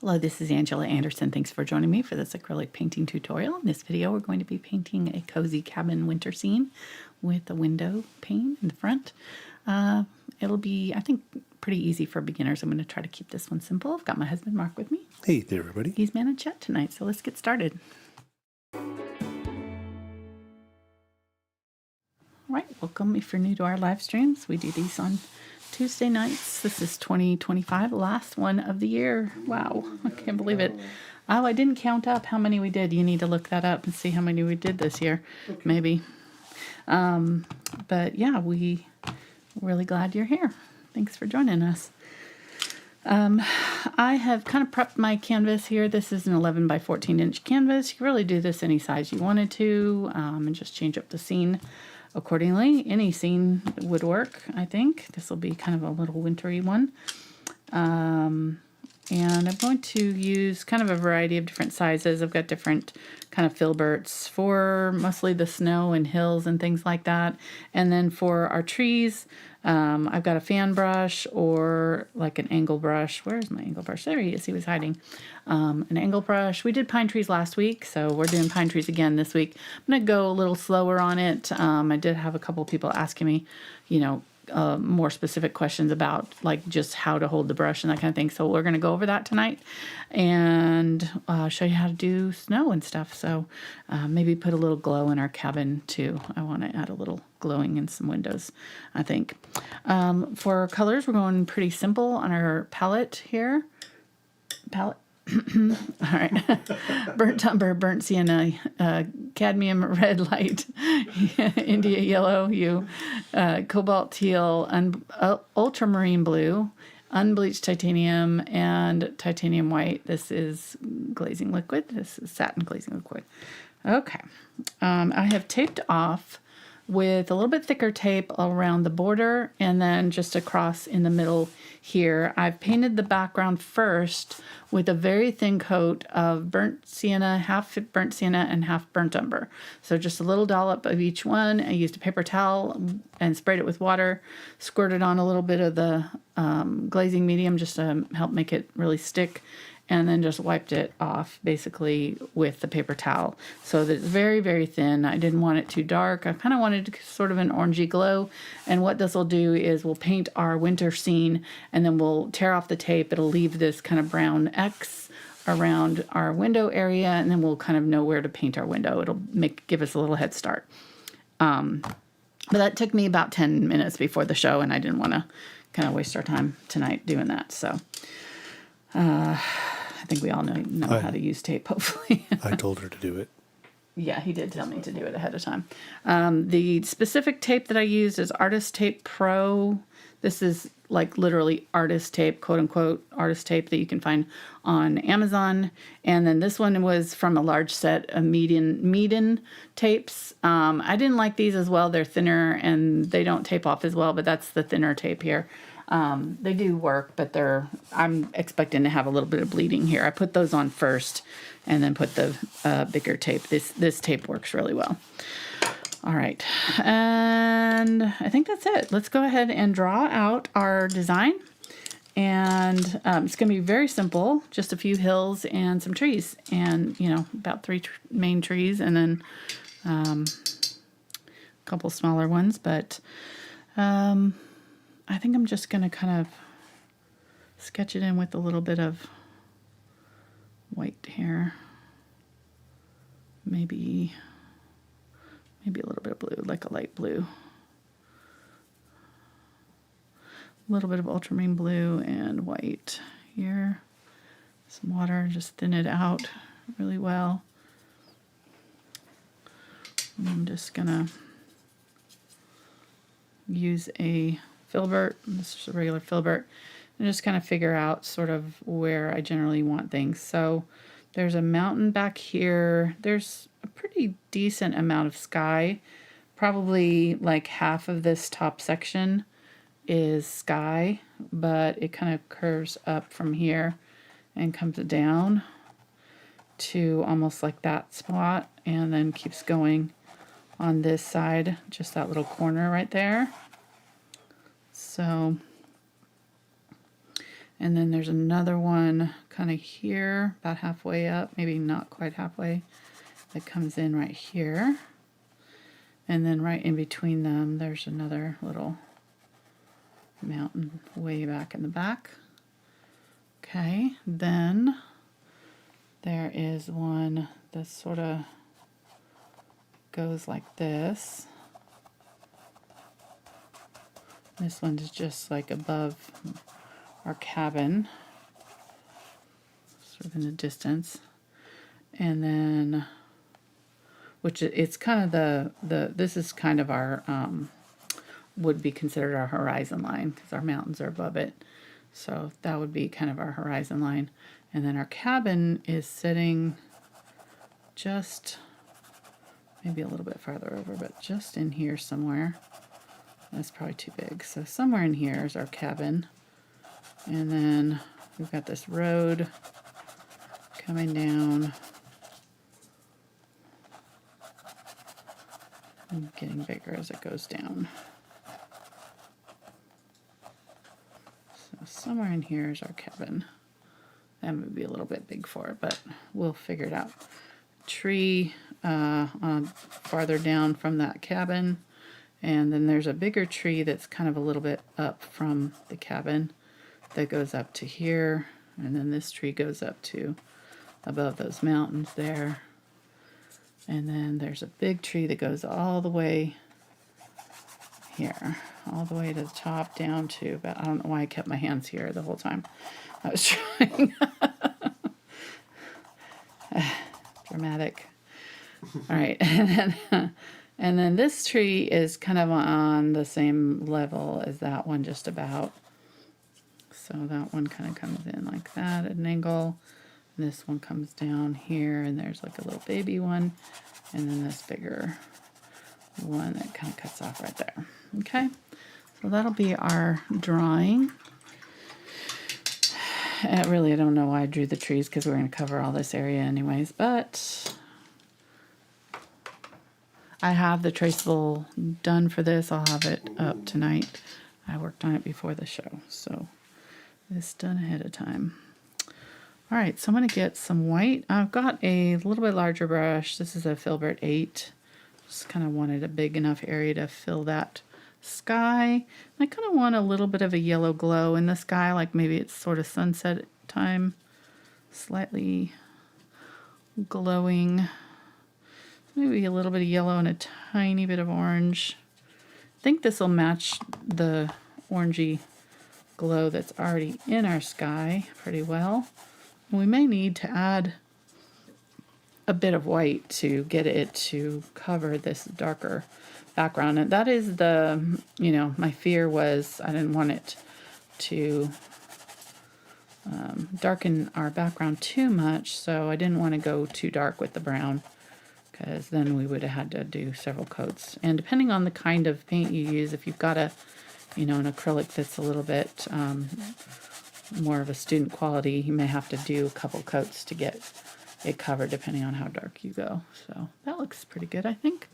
Hello, this is Angela Anderson. Thanks for joining me for this acrylic painting tutorial. In this video, we're going to be painting a cozy cabin winter scene with a window pane in the front. It'll be, I think, pretty easy for beginners. I'm going to try to keep this one simple. I've got my husband Mark with me. Hey there, everybody. He's managed chat tonight, so let's get started. All right, welcome if you're new to our live streams. We do these on Tuesday nights. This is 2025, last one of the year. Wow, I can't believe it. Oh, I didn't count up how many we did. You need to look that up and see how many we did this year, maybe. But yeah, we're really glad you're here. Thanks for joining us. I have kind of prepped my canvas here. This is an 11 by 14 inch canvas. You can really do this any size you wanted to, and just change up the scene accordingly. Any scene would work, I think. This will be kind of a little wintry one. And I'm going to use kind of a variety of different sizes. I've got different kind of filberts for mostly the snow and hills and things like that. And then for our trees, I've got a fan brush or like an angle brush. Where's my angle brush? There he is. He was hiding. An angle brush. We did pine trees last week, so we're doing pine trees again this week. I'm going to go a little slower on it. I did have a couple people asking me, more specific questions about like just how to hold the brush and that kind of thing. So we're going to go over that tonight and show you how to do snow and stuff. So maybe put a little glow in our cabin too. I want to add a little glowing in some windows, I think. For colors, we're going pretty simple on our palette here. All right. Burnt Umber, Burnt Sienna, Cadmium Red Light, India Yellow Hue, Cobalt Teal, Ultramarine Blue, Unbleached Titanium, and Titanium White. This is glazing liquid. This is satin glazing liquid. Okay. I have taped off with a little bit thicker tape around the border and then just across in the middle here. I've painted the background first with a very thin coat of burnt sienna, half burnt sienna and half burnt umber. So just a little dollop of each one. I used a paper towel and sprayed it with water, squirted on a little bit of the glazing medium just to help make it really stick, and then just wiped it off basically with the paper towel. So that it's very, very thin. I didn't want it too dark. I kind of wanted sort of an orangey glow. And what this will do is we'll paint our winter scene and then we'll tear off the tape. It'll leave this kind of brown X around our window area, and then we'll kind of know where to paint our window. It'll give us a little head start. But that took me about 10 minutes before the show, and I didn't want to kind of waste our time tonight doing that. So I think we all know how to use tape, hopefully. I told her to do it. Yeah, he did tell me to do it ahead of time. The specific tape that I used is Artist Tape Pro. This is like literally artist tape, quote unquote, artist tape that you can find on Amazon. And then this one was from a large set of Meeden tapes. I didn't like these as well. They're thinner and they don't tape off as well, but that's the thinner tape here. They do work, but I'm expecting to have a little bit of bleeding here. I put those on first and then put the bigger tape. This tape works really well. All right. And I think that's it. Let's go ahead and draw out our design. And it's going to be very simple, just a few hills and some trees, and, about three main trees and then a couple smaller ones. But I think I'm just going to kind of sketch it in with a little bit of white here. Maybe a little bit of blue, like a light blue. A little bit of ultramarine blue and white here. Some water, just thin it out really well. And I'm just going to use a Filbert, this is a regular Filbert, and just kind of figure out sort of where I generally want things. So there's a mountain back here. There's a pretty decent amount of sky. Probably like half of this top section is sky, but it kind of curves up from here and comes down to almost like that spot, and then keeps going on this side, just that little corner right there. So And then there's another one kind of here, about halfway up, maybe not quite halfway, that comes in right here. And then right in between them, there's another little mountain way back in the back. Okay, then there is one that sort of goes like this. This one is just like above our cabin, sort of in the distance. And then, which it's kind of this is kind of our, would be considered our horizon line because our mountains are above it. So that would be kind of our horizon line. And then our cabin is sitting just maybe a little bit farther over, but just in here somewhere. That's probably too big. So somewhere in here is our cabin. And then we've got this road coming down and getting bigger as it goes down. So somewhere in here is our cabin. That would be a little bit big for it, but we'll figure it out. Tree farther down from that cabin. And then there's a bigger tree that's kind of a little bit up from the cabin that goes up to here. And then this tree goes up to above those mountains there. And then there's a big tree that goes all the way here, all the way to the top down to, but I don't know why I kept my hands here the whole time. I was trying. Dramatic. All right. And then this tree is kind of on the same level as that one, just about. So that one kind of comes in like that at an angle. And this one comes down here, and there's like a little baby one. And then this bigger one that kind of cuts off right there. Okay. So that'll be our drawing. Really, I don't know why I drew the trees because we're going to cover all this area anyways, but I have the traceable done for this. I'll have it up tonight. I worked on it before the show, so it's done ahead of time. All right, so I'm going to get some white. I've got a little bit larger brush. This is a Filbert 8. Just kind of wanted a big enough area to fill that sky. I kind of want a little bit of a yellow glow in the sky, like maybe it's sort of sunset time, slightly glowing. Maybe a little bit of yellow and a tiny bit of orange. I think this will match the orangey glow that's already in our sky pretty well. We may need to add a bit of white to get it to cover this darker background. And that is the, my fear was I didn't want it to darken our background too much, so I didn't want to go too dark with the brown, because then we would have had to do several coats. And depending on the kind of paint you use, if you've got an acrylic that's a little bit more of a student quality, you may have to do a couple coats to get it covered depending on how dark you go. So that looks pretty good, I think.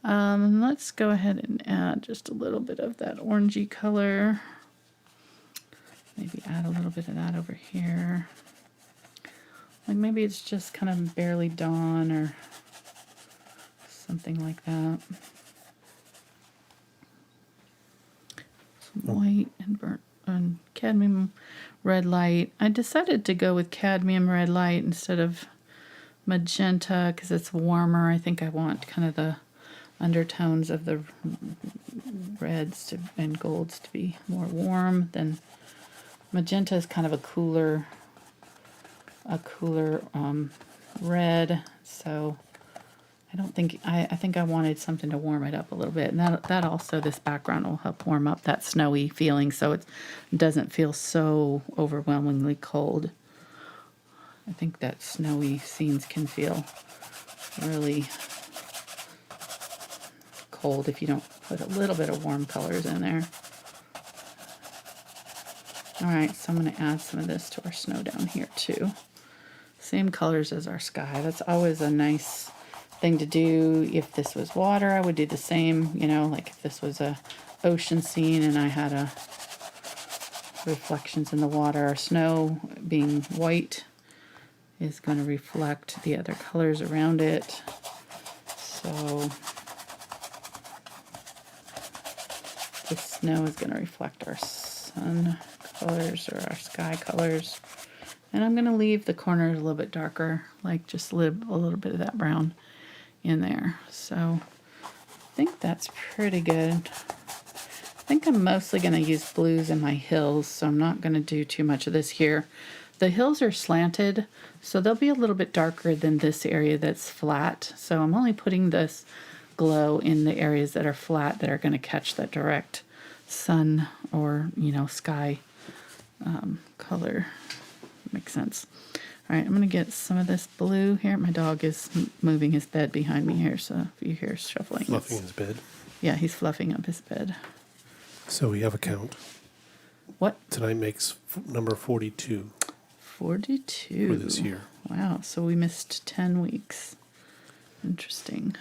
Let's go ahead and add just a little bit of that orangey color. Maybe add a little bit of that over here. Like maybe it's just kind of barely dawn or something like that. Some white and burnt and cadmium red light. I decided to go with cadmium red light instead of magenta because it's warmer. I think I want kind of the undertones of the reds and golds to be more warm than magenta is kind of a cooler red. So I think I wanted something to warm it up a little bit, and that also, this background will help warm up that snowy feeling so it doesn't feel so overwhelmingly cold. I think that snowy scenes can feel really cold if you don't put a little bit of warm colors in there. All right, so I'm going to add some of this to our snow down here too. Same colors as our sky. That's always a nice thing to do. If this was water, I would do the same, like if this was a ocean scene and I had a reflections in the water. Our snow being white is going to reflect the other colors around it. So the snow is going to reflect our sun colors or our sky colors. And I'm going to leave the corners a little bit darker, like just a little bit of that brown in there. So I think that's pretty good. I think I'm mostly going to use blues in my hills, so I'm not going to do too much of this here. The hills are slanted, so they'll be a little bit darker than this area that's flat. So I'm only putting this glow in the areas that are flat that are going to catch that direct sun or, sky color. Makes sense. All right, I'm going to get some of this blue here. My dog is moving his bed behind me here, so if you hear shuffling. Fluffing his bed. Yeah, he's fluffing up his bed. So we have a count. What? Tonight makes number 42. 42. For this year. Wow, so we missed 10 weeks. Interesting.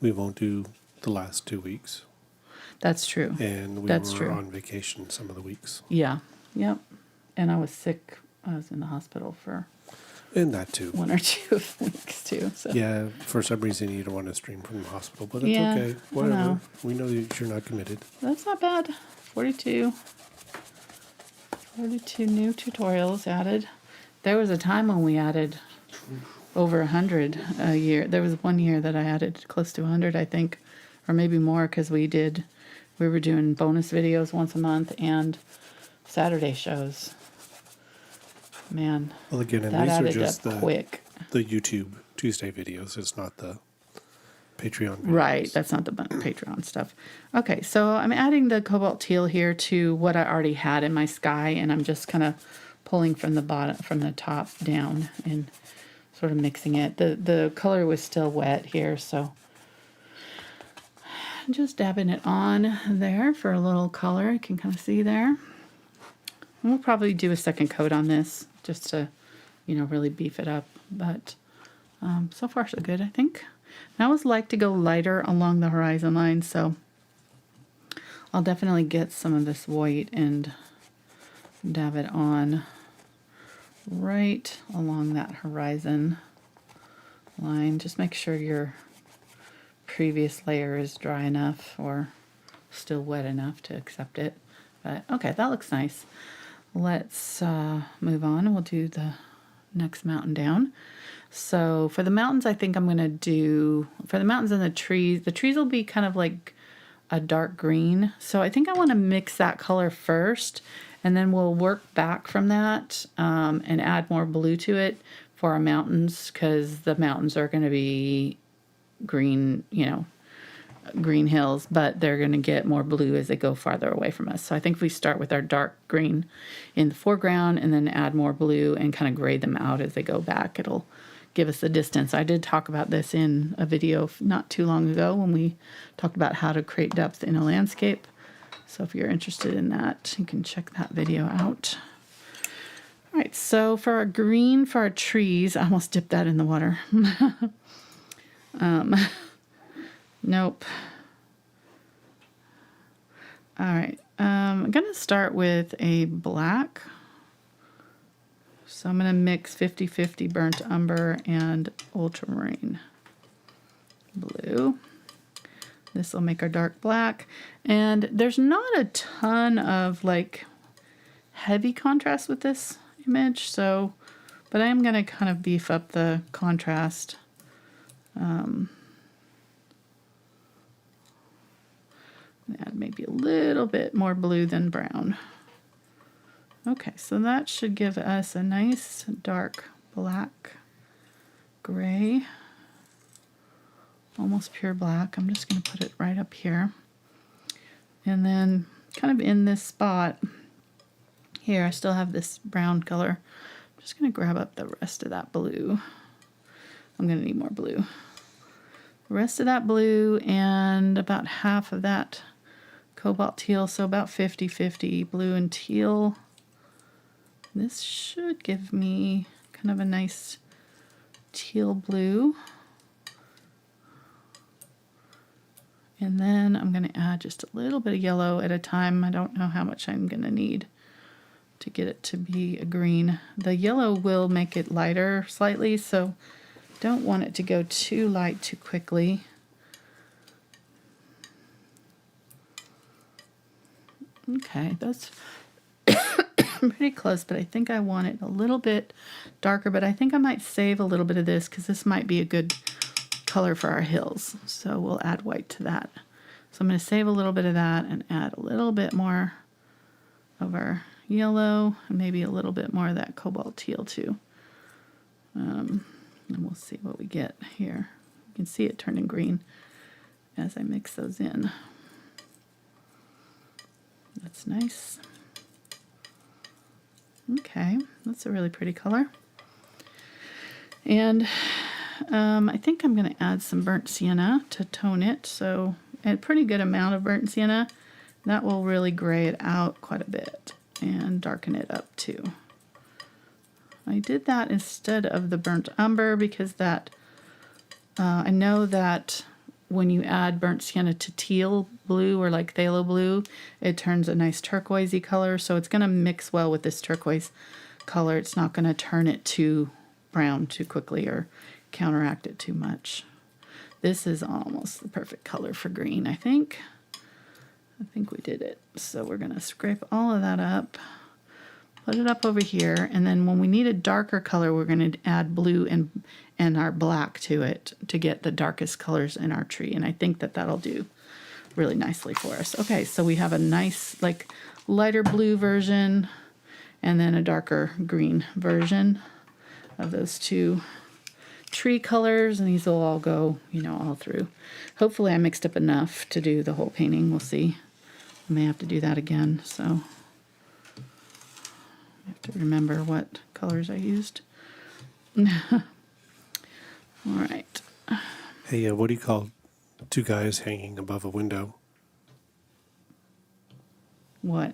We won't do the last 2 weeks. That's true. And we That's were true. on vacation some of the weeks. Yeah, yep. And I was sick. I was in the hospital for And that too. 1 or 2 weeks too. So. Yeah, for some reason you don't want to stream from the hospital, but it's Yeah, okay. I Whatever. know. We know that you're not committed. That's not bad. 42. 42 new tutorials added. There was a time when we added over 100 a year. There was 1 year that I added close to 100, I think, or maybe more, because we were doing bonus videos once a month and Saturday shows. Man, Well, again, and that these are added just up quick. the YouTube Tuesday videos. It's not the Patreon videos. Right, that's not the Patreon stuff. Okay, so I'm adding the Cobalt Teal here to what I already had in my sky, and I'm just kind of pulling from the top down and sort of mixing it. The color was still wet here, so I'm just dabbing it on there for a little color. You can kind of see there. And we'll probably do a second coat on this just to, really beef it up. But so far so good, I think. And I always like to go lighter along the horizon line, so I'll definitely get some of this white and dab it on right along that horizon line. Just make sure your previous layer is dry enough or still wet enough to accept it. But okay, that looks nice. Let's move on and we'll do the next mountain down. So for the mountains, I think I'm going to do, for the mountains and the trees will be kind of like a dark green. So I think I want to mix that color first, and then we'll work back from that and add more blue to it for our mountains, because the mountains are going to be green, green hills, but they're going to get more blue as they go farther away from us. So I think if we start with our dark green in the foreground and then add more blue and kind of grade them out as they go back, it'll give us the distance. I did talk about this in a video not too long ago when we talked about how to create depth in a landscape. So if you're interested in that, you can check that video out. All right, so for our green, for our trees, I almost dipped that in the water. Nope. All right, I'm going to start with a black. So I'm going to mix 50-50 burnt umber and ultramarine blue. This will make our dark black. And there's not a ton of like heavy contrast with this image, so, but I am going to kind of beef up the contrast. Add maybe a little bit more blue than brown. Okay, so that should give us a nice dark black gray, almost pure black. I'm just going to put it right up here. And then kind of in this spot here, I still have this brown color. I'm just going to grab up the rest of that blue. I'm going to need more blue. The rest of that blue and about half of that cobalt teal, so about 50-50 blue and teal. This should give me kind of a nice teal blue. And then I'm going to add just a little bit of yellow at a time. I don't know how much I'm going to need. to get it to be a green. The yellow will make it lighter slightly, so don't want it to go too light too quickly. Okay, that's pretty close, but I think I want it a little bit darker, but I think I might save a little bit of this because this might be a good color for our hills. So we'll add white to that. So I'm going to save a little bit of that and add a little bit more of our yellow and maybe a little bit more of that cobalt teal too. And we'll see what we get here. You can see it turning green as I mix those in. That's nice. Okay, that's a really pretty color. And I think I'm going to add some burnt sienna to tone it. So a pretty good amount of burnt sienna. That will really gray it out quite a bit and darken it up too. I did that instead of the burnt umber because that I know that when you add burnt sienna to teal blue or like phthalo blue, it turns a nice turquoisey color. So it's going to mix well with this turquoise color. It's not going to turn it too brown too quickly or counteract it too much. This is almost the perfect color for green, I think. I think we did it. So we're going to scrape all of that up, put it up over here, and then when we need a darker color, we're going to add blue and our black to it to get the darkest colors in our tree. And I think that that'll do really nicely for us. Okay, so we have a nice, like, lighter blue version and then a darker green version of those two tree colors, and these will all go, you know, all through. Hopefully I mixed up enough to do the whole painting. We'll see. I may have to do that again, so I have to remember what colors I used. All right. Hey, what do you call two guys hanging above a window? What?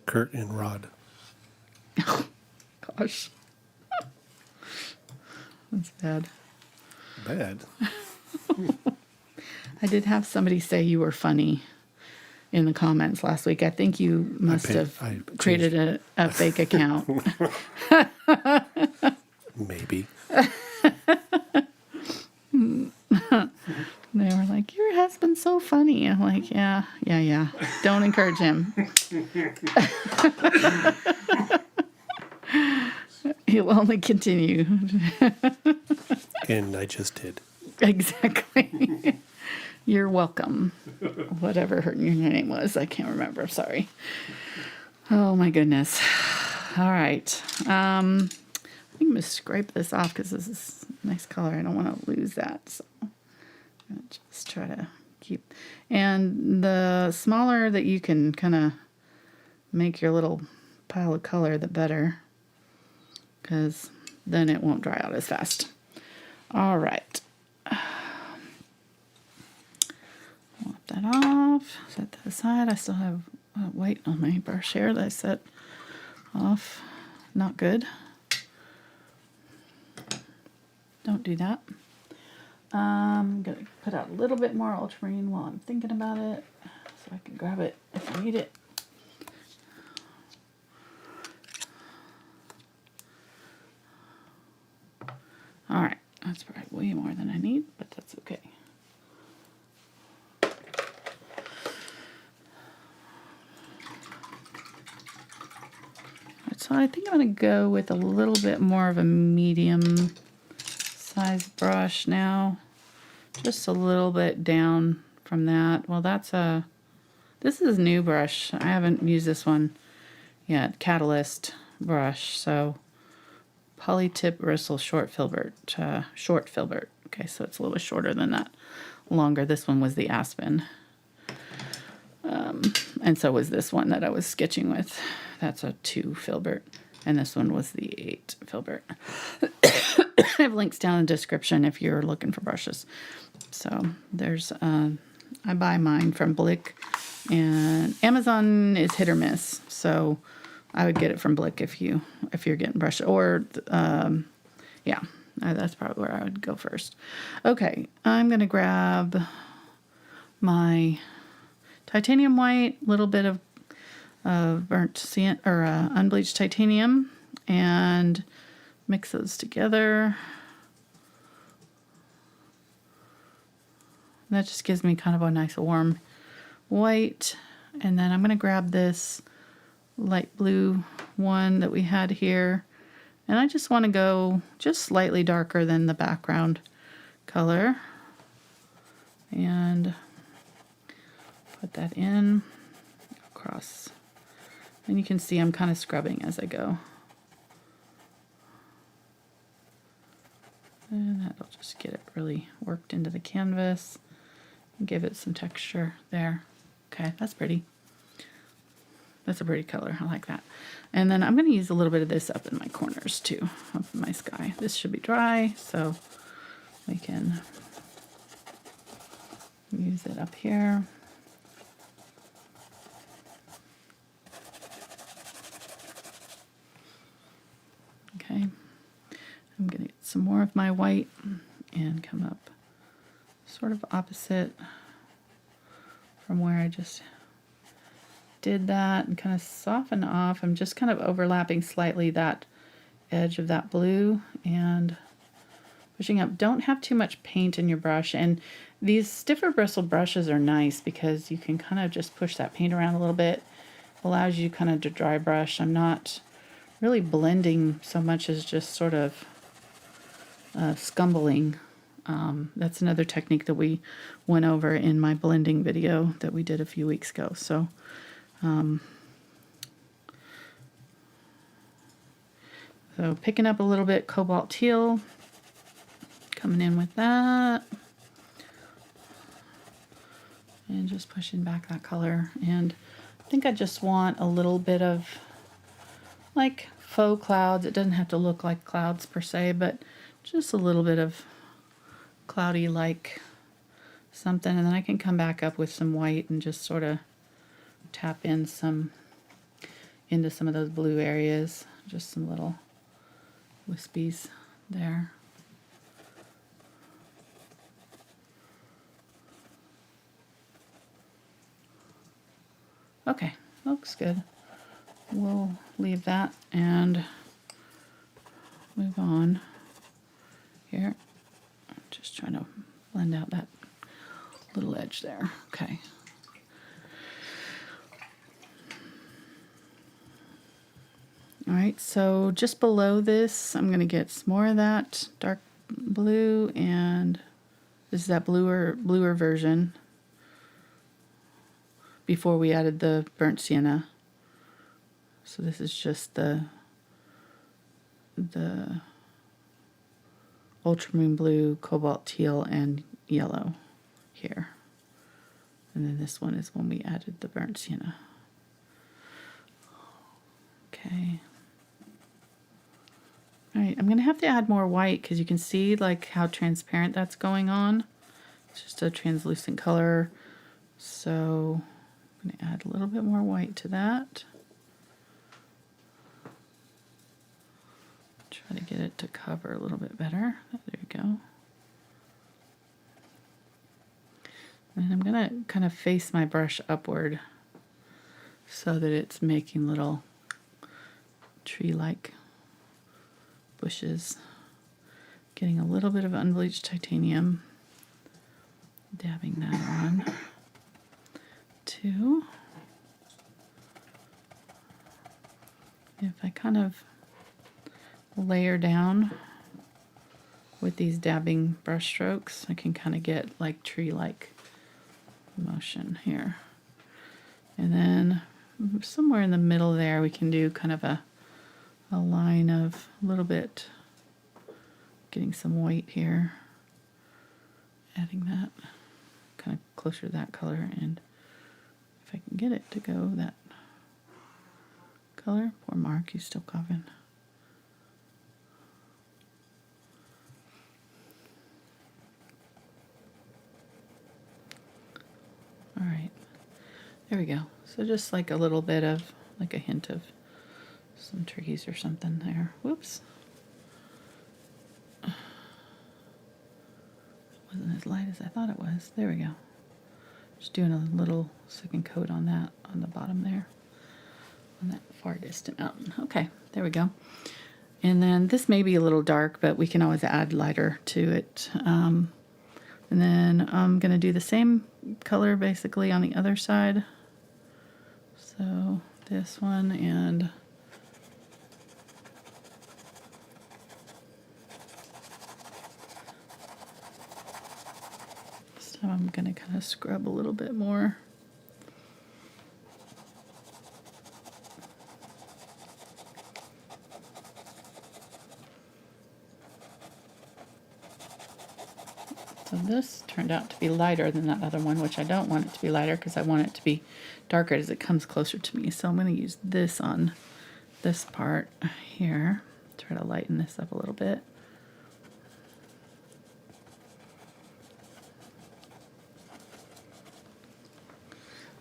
Kurt and Rod. Gosh. That's bad. Bad. I did have somebody say you were funny in the comments last week. I think you must have created a fake account. Maybe. They were like, your husband's so funny. I'm like, yeah. Don't encourage him. He'll only continue. And I just did. Exactly. You're welcome. Whatever your name was. I can't remember. Sorry. Oh, my goodness. All right. I think I'm going to scrape this off because this is a nice color. I don't want to lose that. So I'm going to just try to keep. And the smaller that you can kind of make your little pile of color, the better. Because then it won't dry out as fast. All right. Wipe that off. Set that aside. I still have white on my brush here that I set off. Not good. Don't do that. I'm going to put out a little bit more ultramarine while I'm thinking about it so I can grab it if I need it. All right, that's probably way more than I need, but that's okay. So I think I'm going to go with a little bit more of a medium size brush now. Just a little bit down from that. Well, this is a new brush. I haven't used this one yet. Catalyst brush. So Polytip Bristle Short Filbert. Okay, so it's a little bit shorter than that. Longer. This one was the Aspen. And so was this one that I was sketching with. That's a 2 Filbert. And this one was the 8 Filbert. I have links down in the description if you're looking for brushes. So there's, I buy mine from Blick. And Amazon is hit or miss. So I would get it from Blick if you're getting brush. Or, yeah, that's probably where I would go first. Okay, I'm going to grab my titanium white, little bit of of unbleached titanium and mix those together. That just gives me kind of a nice warm white. And then I'm going to grab this light blue one that we had here. And I just want to go just slightly darker than the background color. And put that in across. And you can see I'm kind of scrubbing as I go. And that'll just get it really worked into the canvas. Give it some texture there. Okay, that's pretty. That's a pretty color. I like that. And then I'm going to use a little bit of this up in my corners too, up in my sky. This should be dry, so we can use it up here. Okay. I'm going to get some more of my white and come up sort of opposite from where I just did that and kind of soften off. I'm just kind of overlapping slightly that edge of that blue and pushing up. Don't have too much paint in your brush, and these stiffer bristle brushes are nice because you can kind of just push that paint around a little bit. Allows you kind of to dry brush. I'm not really blending so much as just sort of scumbling. That's another technique that we went over in my blending video that we did a few weeks ago. So, so picking up a little bit Cobalt Teal, coming in with that, and just pushing back that color. And I think I just want a little bit of like faux clouds. It doesn't have to look like clouds per se, but just a little bit of cloudy like something. And then I can come back up with some white and just sort of tap in into some of those blue areas. Just some little wispies there. Okay, looks good. We'll leave that and move on here. I'm just trying to blend out that little edge there. Okay. All right, so just below this, I'm going to get some more of that dark blue, and this is that bluer version before we added the burnt sienna. So this is just the ultramarine blue, cobalt teal, and yellow here. And then this one is when we added the burnt sienna. Okay. All right, I'm going to have to add more white because you can see like how transparent that's going on. It's just a translucent color. So I'm going to add a little bit more white to that. Try to get it to cover a little bit better. There we go. And I'm going to kind of face my brush upward so that it's making little tree-like bushes. Getting a little bit of unbleached titanium, dabbing that on too. If I kind of layer down with these dabbing brush strokes, I can kind of get like tree-like motion here. And then somewhere in the middle there we can do kind of a line of a little bit, getting some white here, adding that kind of closer to that color, and if I can get it to go that color. Poor Mark, he's still coughing. All right, there we go. So just like a little bit of, like a hint of some trees or something there. Whoops. It wasn't as light as I thought it was. There we go. Just doing a little second coat on that on the bottom there. on that far distant mountain. Okay, there we go. And then this may be a little dark, but we can always add lighter to it. And then I'm going to do the same color basically on the other side. So this one, and so I'm going to kind of scrub a little bit more. So this turned out to be lighter than that other one, which I don't want it to be lighter because I want it to be darker as it comes closer to me. So I'm going to use this on this part here. Try to lighten this up a little bit.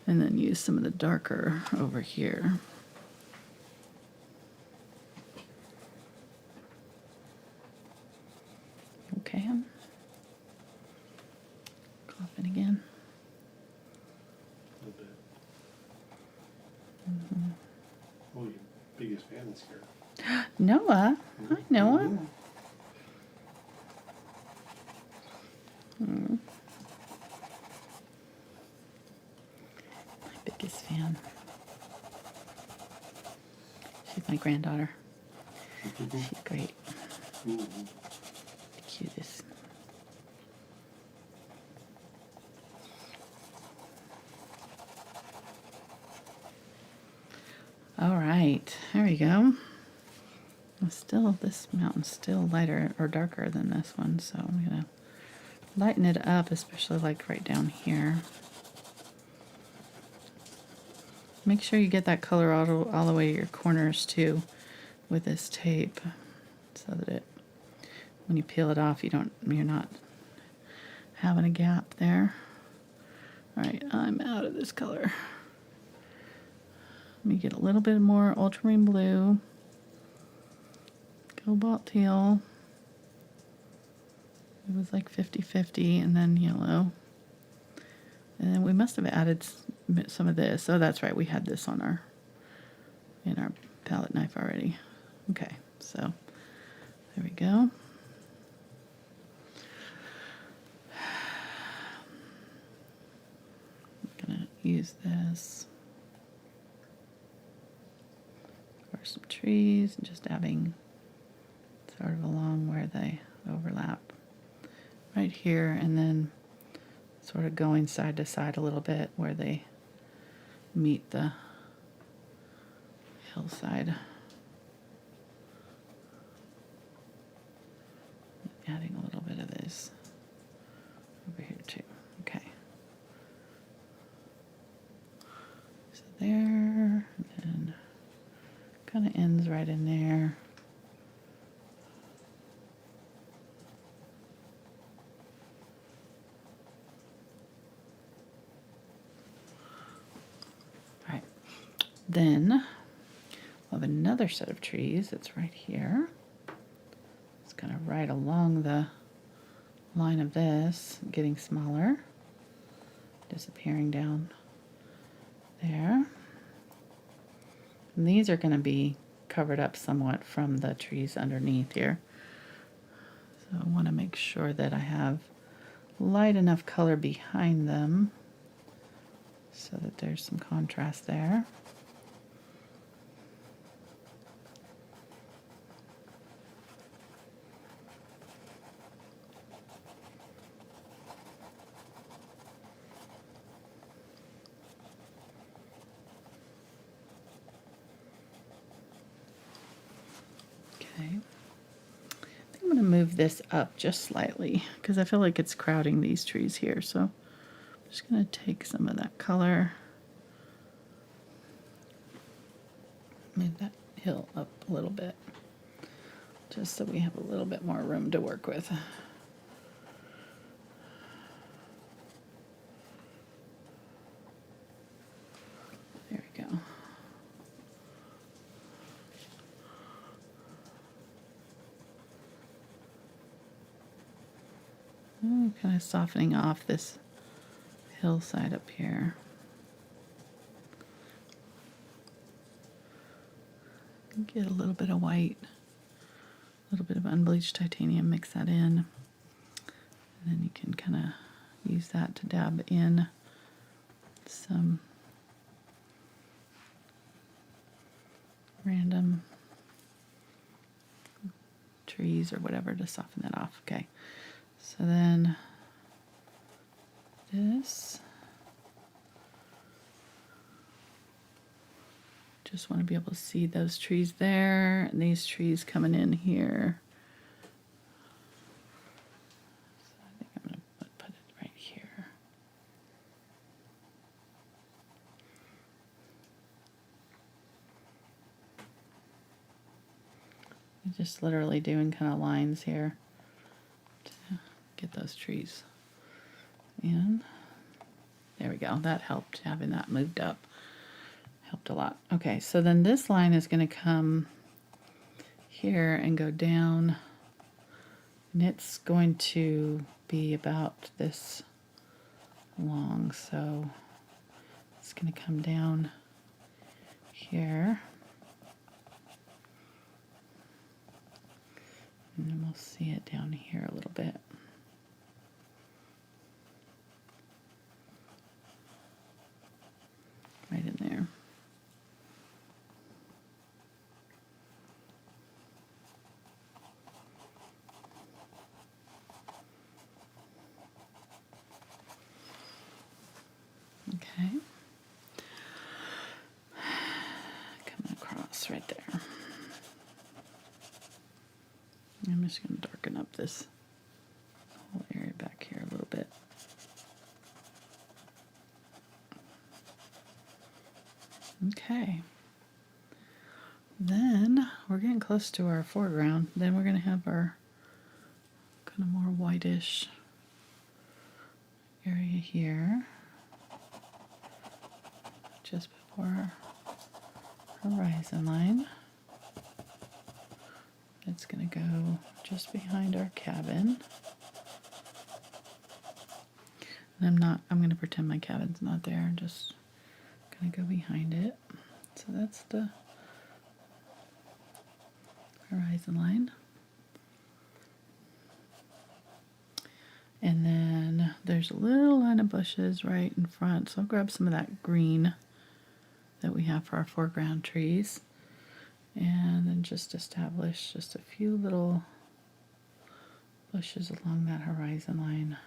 And then use some of the darker over here. Okay. Coughing again. A little bit. Oh, your biggest fan is here. Noah. Hi, Noah. My biggest fan. She's my granddaughter. She's great. The cutest. All right, there we go. Still, this mountain's still lighter or darker than this one, so I'm gonna lighten it up, especially like right down here. Make sure you get that color all the way to your corners too with this tape, so that it, when you peel it off, you're not having a gap there. All right, I'm out of this color. Let me get a little bit more ultramarine blue, cobalt teal. It was like 50-50, and then yellow. And then we must have added some of this. Oh, that's right. We had this on in our palette knife already. Okay, so there we go. I'm gonna use this for some trees, and just having sort of along where they overlap right here, and then sort of going side to side a little bit where they meet the hillside. Adding a little bit of this over here too. Okay. So there, and then kind of ends right in there. All right. Then we'll have another set of trees that's right here. It's kind of right along the line of this, getting smaller, disappearing down there. And these are going to be covered up somewhat from the trees underneath here. So I want to make sure that I have light enough color behind them so that there's some contrast there. Okay, I think I'm going to move this up just slightly because I feel like it's crowding these trees here. So I'm just going to take some of that color, move that hill up a little bit, just so we have a little bit more room to work with. There we go. Kind of softening off this hillside up here. Get a little bit of white, a little bit of unbleached titanium, mix that in. And then you can kind of use that to dab in some random trees or whatever to soften that off. Okay, so then this, just want to be able to see those trees there and these trees coming in here. So I think I'm going to put it right here. I'm just literally doing kind of lines here to get those trees in. There we go. That helped, having that moved up. Helped a lot. Okay, so then this line is going to come here and go down, and it's going to be about this long, so it's going to come down here, and then we'll see it down here a little bit. Right in there. Okay, coming across right there. I'm just going to darken up this whole area back here a little bit. Okay, then we're getting close to our foreground. Then we're going to have our kind of more whitish area here, just before our horizon line. It's going to go just behind our cabin. And I'm going to pretend my cabin's not there. I'm just going to go behind it. So that's the horizon line. And then there's a little line of bushes right in front. So I'll grab some of that green that we have for our foreground trees. And then just establish just a few little bushes along that horizon line.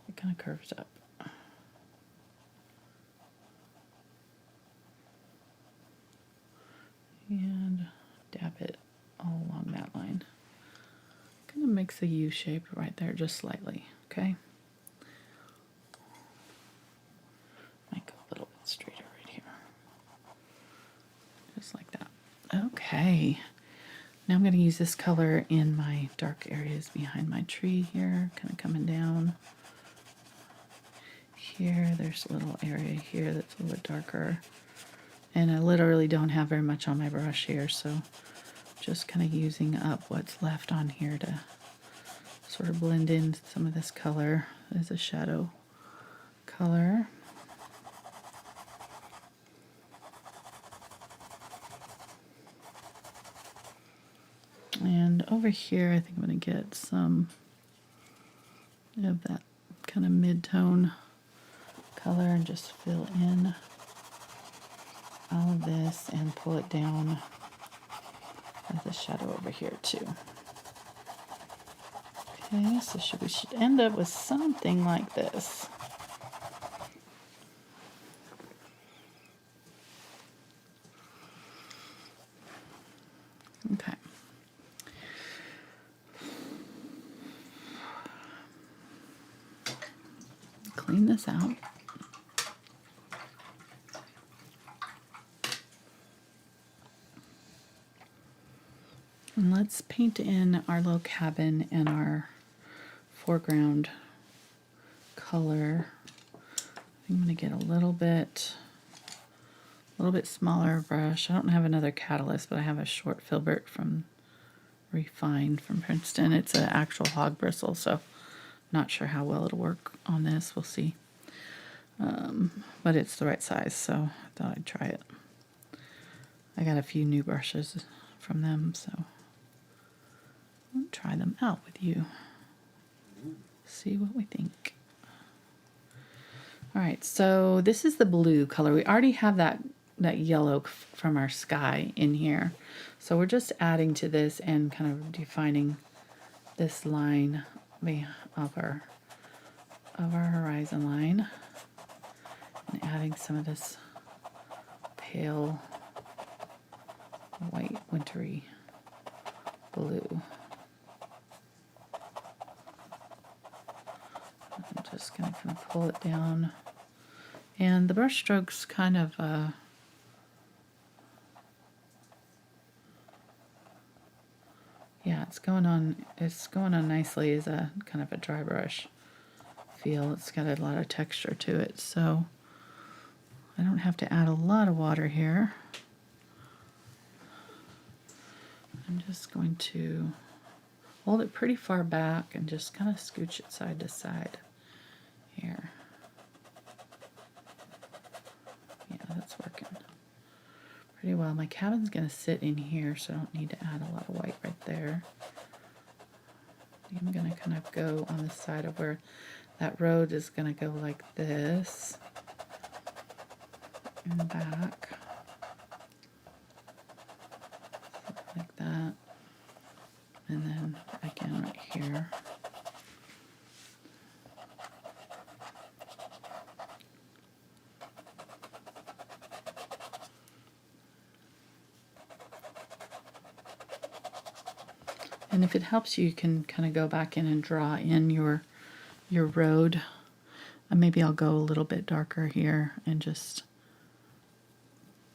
It kind of curves up. And dab it all along that line. Kind of makes a U shape right there just slightly, okay? Might go a little bit straighter right here. Just like that. Okay. Now I'm going to use this color in my dark areas behind my tree here, kind of coming down. Here, there's a little area here that's a little bit darker. And I literally don't have very much on my brush here, so just kind of using up what's left on here to sort of blend in some of this color as a shadow color. And over here, I think I'm going to get some of that kind of mid-tone color and just fill in all of this and pull it down with a shadow over here too. Okay, so we should end up with something like this. Okay. Clean this out. And let's paint in our little cabin and our foreground color. I'm going to get a little bit smaller brush. I don't have another catalyst, but I have a short Filbert from Refined from Princeton. It's an actual hog bristle, so not sure how well it'll work on this. We'll see. But it's the right size, so I thought I'd try it. I got a few new brushes from them, so I'll try them out with you. See what we think. All right, so this is the blue color. We already have that yellow from our sky in here. So we're just adding to this and kind of defining this line of our horizon line, and adding some of this pale white wintry blue. I'm just going to kind of pull it down, and the brush strokes kind of yeah, it's going on nicely as a kind of a dry brush feel. It's got a lot of texture to it, so I don't have to add a lot of water here. I'm just going to hold it pretty far back and just kind of scooch it side to side here. Yeah, that's working pretty well. My cabin's going to sit in here, so I don't need to add a lot of white right there. I'm going to kind of go on the side of where that road is going to go like this and back, like that, and then again right here. And if it helps you can kind of go back in and draw in your road. And maybe I'll go a little bit darker here and just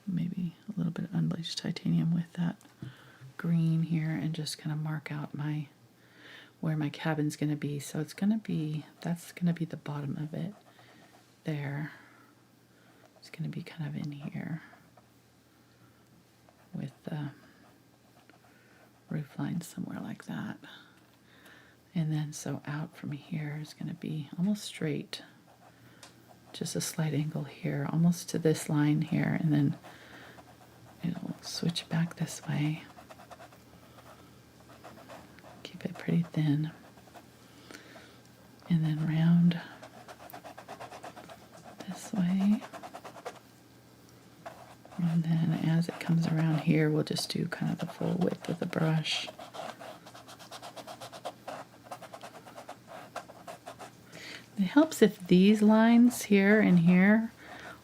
maybe a little bit of unbleached titanium with that green here, and just kind of mark out where my cabin's going to be. So it's going to be, that's going to be the bottom of it there. It's going to be kind of in here with the roof line somewhere like that. And then so out from here is going to be almost straight, just a slight angle here, almost to this line here, and then it'll switch back this way. Keep it pretty thin. And then round this way. And then as it comes around here, we'll just do kind of the full width of the brush. It helps if these lines here and here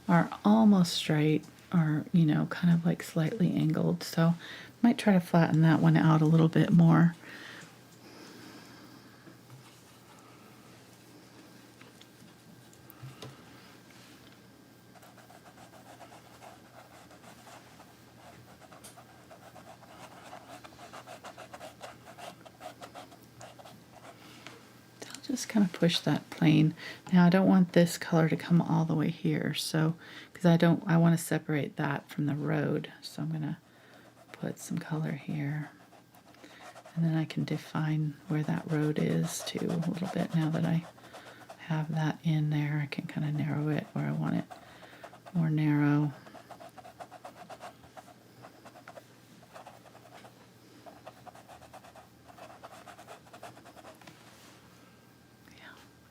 are almost straight, or, you know, kind of like slightly angled. So I might try to flatten that one out a little bit more. Just kind of push that plane. Now I don't want this color to come all the way here, so because I want to separate that from the road, so I'm gonna put some color here, and then I can define where that road is too a little bit. Now that I have that in there, I can kind of narrow it where I want it more narrow.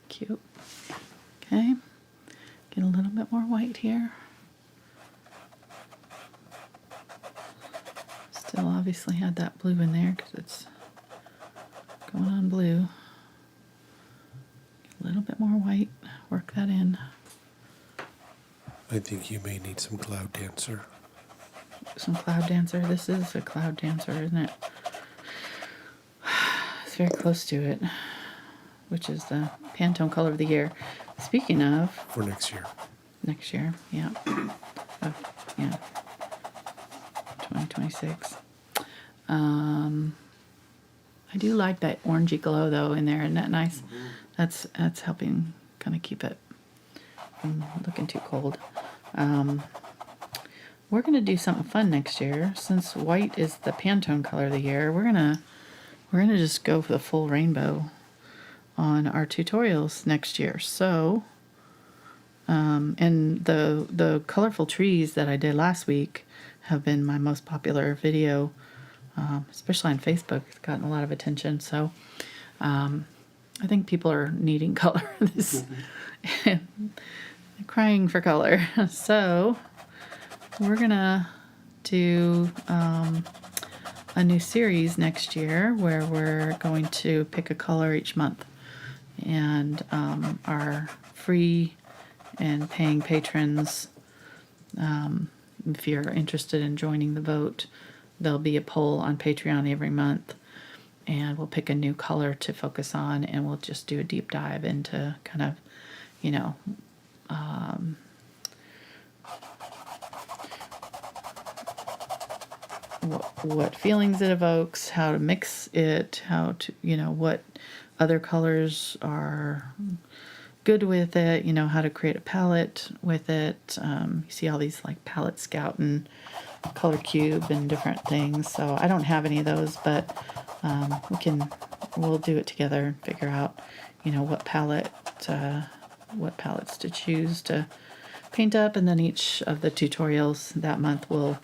Cute. Okay, get a little bit more white here. Still obviously had that blue in there because it's going on blue. Get a little bit more white, work that in. I think you may need some Cloud Dancer. Some Cloud Dancer. This is a Cloud Dancer, isn't it? It's very close to it, which is the Pantone color of the year. Speaking of... For next year. Next year, yeah. Yeah. 2026. I do like that orangey glow, though, in there. Isn't that nice? Mm-hmm. That's helping kind of keep it from looking too cold. We're going to do something fun next year. Since white is the Pantone color of the year, we're gonna just go for the full rainbow on our tutorials next year. So, and the colorful trees that I did last week have been my most popular video, especially on Facebook. It's gotten a lot of attention. So I think people are needing color. Crying for color. So we're going to do a new series next year where we're going to pick a color each month. And our free and paying patrons, if you're interested in joining the vote, there'll be a poll on Patreon every month, and we'll pick a new color to focus on, and we'll just do a deep dive into kind of, you know, what feelings it evokes, how to mix it, how to, you know, what other colors are good with it, you know, how to create a palette with it. You see all these like palette scout and color cube and different things. So I don't have any of those, but we'll do it together and figure out, you know, what palettes to choose to paint up. And then each of the tutorials that month will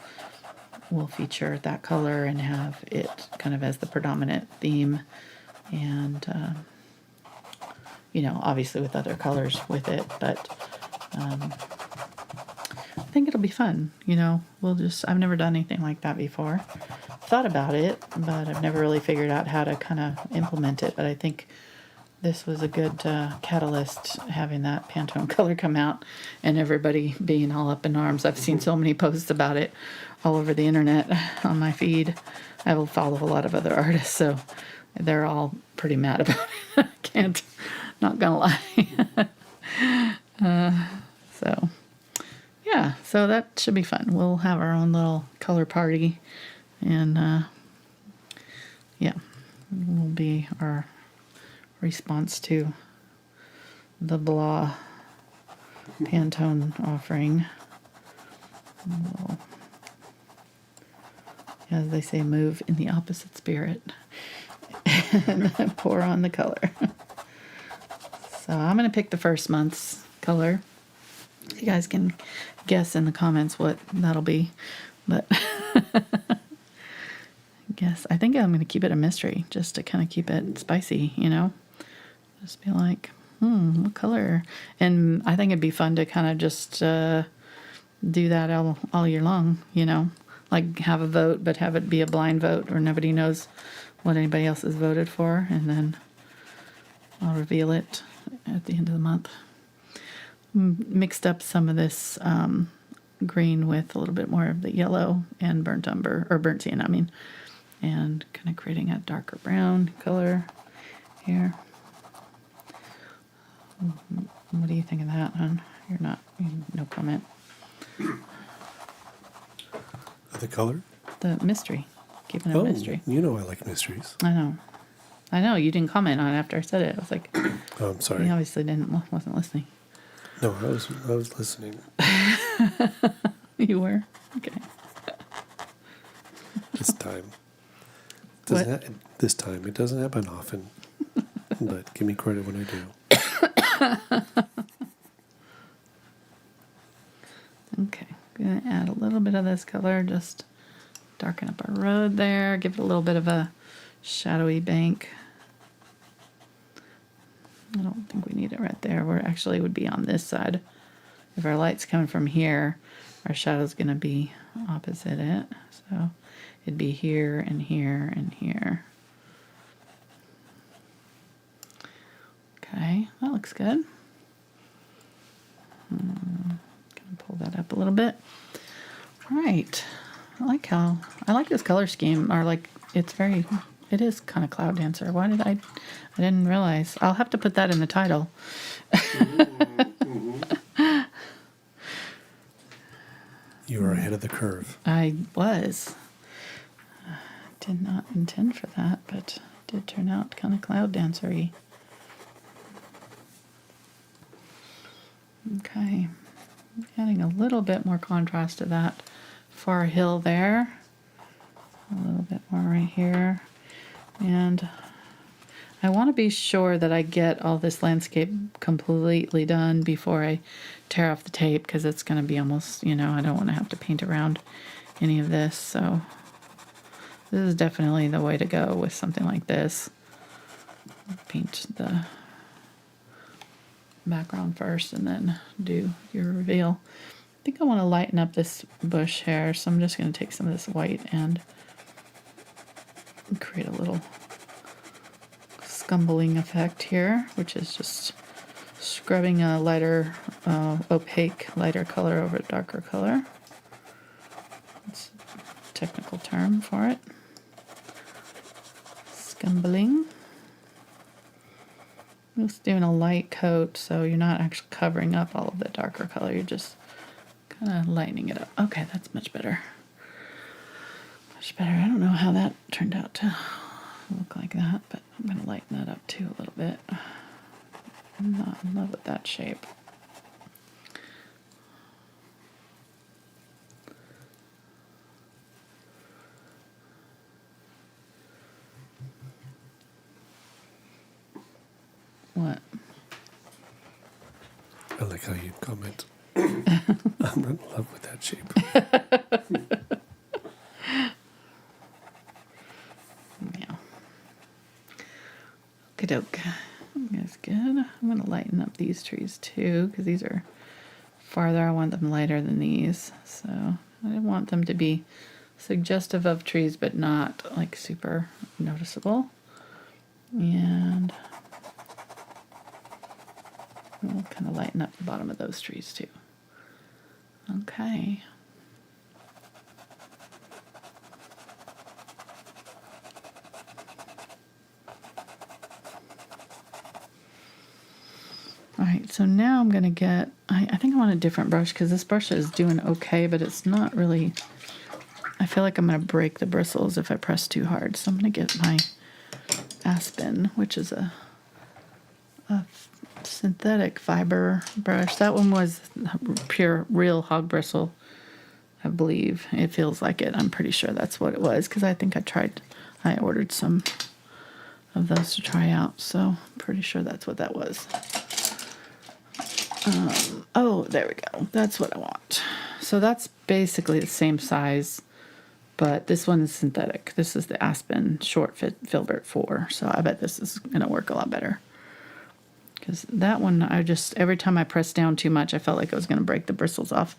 feature that color and have it kind of as the predominant theme. And you know, obviously with other colors with it, but I think it'll be fun. You know, I've never done anything like that before. Thought about it, but I've never really figured out how to kind of implement it. But I think this was a good catalyst, having that Pantone color come out and everybody being all up in arms. I've seen so many posts about it all over the internet on my feed. I will follow a lot of other artists, so they're all pretty mad about it. Not gonna lie. So yeah, so that should be fun. We'll have our own little color party, and yeah, will be our response to the blah Pantone offering. We'll, as they say, move in the opposite spirit and pour on the color. So I'm going to pick the first month's color. You guys can guess in the comments what that'll be. But I think I'm going to keep it a mystery just to kind of keep it spicy, you know. Just be like, what color? And I think it'd be fun to kind of just do that all year long, you know. Like have a vote, but have it be a blind vote where nobody knows what anybody else has voted for. And then I'll reveal it at the end of the month. Mixed up some of this green with a little bit more of the yellow and burnt umber, or burnt sienna, I mean, and kind of creating a darker brown color here. What do you think of that, hon? No comment. The color? The mystery. Keeping it a mystery. You know I like mysteries. I know. You didn't comment on it after I said it. I was like, oh, I'm sorry. You obviously wasn't listening. No, I was listening. You were? Okay. This time. This time. It doesn't happen often. But give me credit when I do. Okay. Going to add a little bit of this color. Just darken up our road there. Give it a little bit of a shadowy bank. I don't think we need it right there. We're actually would be on this side. If our light's coming from here, our shadow's going to be opposite it. So it'd be here and here and here. Okay, that looks good. Gonna pull that up a little bit. All right. I like this color scheme. Or like it is kind of Cloud Dancer. Why did I didn't realize. I'll have to put that in the title. You were ahead of the curve. I was. Did not intend for that, but it did turn out kind of Cloud Dancer-y. Okay. Adding a little bit more contrast to that far hill there. A little bit more right here. And I want to be sure that I get all this landscape completely done before I tear off the tape, because it's going to be almost, I don't want to have to paint around any of this, so this is definitely the way to go with something like this. Paint the background first and then do your reveal. I think I want to lighten up this bush hair, so I'm just going to take some of this white and create a little scumbling effect here, which is just scrubbing a lighter, opaque, lighter color over a darker color. That's a technical term for it. Scumbling. Just doing a light coat, so you're not actually covering up all of the darker color. You're just kind of lightening it up. Okay, that's much better. Much better. I don't know how that turned out to look like that, but I'm going to lighten that up too a little bit. I'm not in love with that shape. What? I like how you comment. I'm not in love with that shape. Yeah. Okie doke. That's good. I'm going to lighten up these trees too, because these are farther. I want them lighter than these. So I want them to be suggestive of trees, but not like super noticeable. And we'll kind of lighten up the bottom of those trees too. Okay. All right, so now I'm going to get, I think I want a different brush because this brush is doing okay, but it's not really, I feel like I'm going to break the bristles if I press too hard. So I'm going to get my Aspen, which is a synthetic fiber brush. That one was pure, real hog bristle, I believe. It feels like it. I'm pretty sure that's what it was because I think I ordered some of those to try out. So I'm pretty sure that's what that was. Oh, there we go. That's what I want. So that's basically the same size, but this one is synthetic. This is the Aspen Short Fit Filbert 4. So I bet this is going to work a lot better. Because that one, every time I pressed down too much, I felt like I was going to break the bristles off.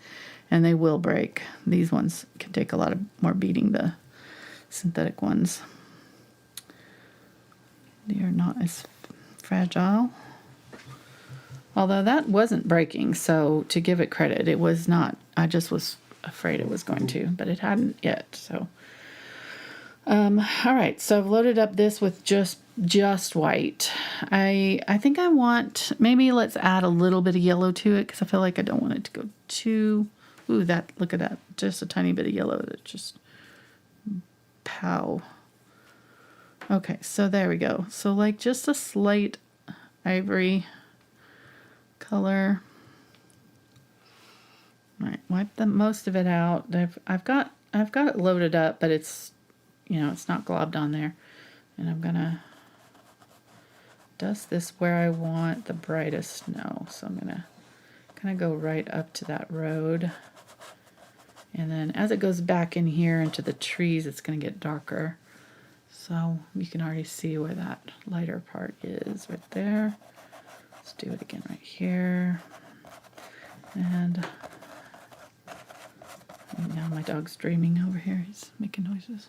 And they will break. These ones can take a lot of more beating, the synthetic ones. They are not as fragile. Although that wasn't breaking, so to give it credit, it was not. I just was afraid it was going to, but it hadn't yet. So, all right. So I've loaded up this with just white. I think I want, maybe let's add a little bit of yellow to it because I feel like I don't want it to go too. Ooh, look at that. Just a tiny bit of yellow that just pow. Okay, so there we go. So like just a slight ivory color. All right, wipe most of it out. I've got it loaded up, but it's, it's not globbed on there. And I'm gonna dust this where I want the brightest snow. So I'm gonna kind of go right up to that road. And then as it goes back in here into the trees, it's gonna get darker. So you can already see where that lighter part is right there. Let's do it again right here. And now my dog's dreaming over here. He's making noises.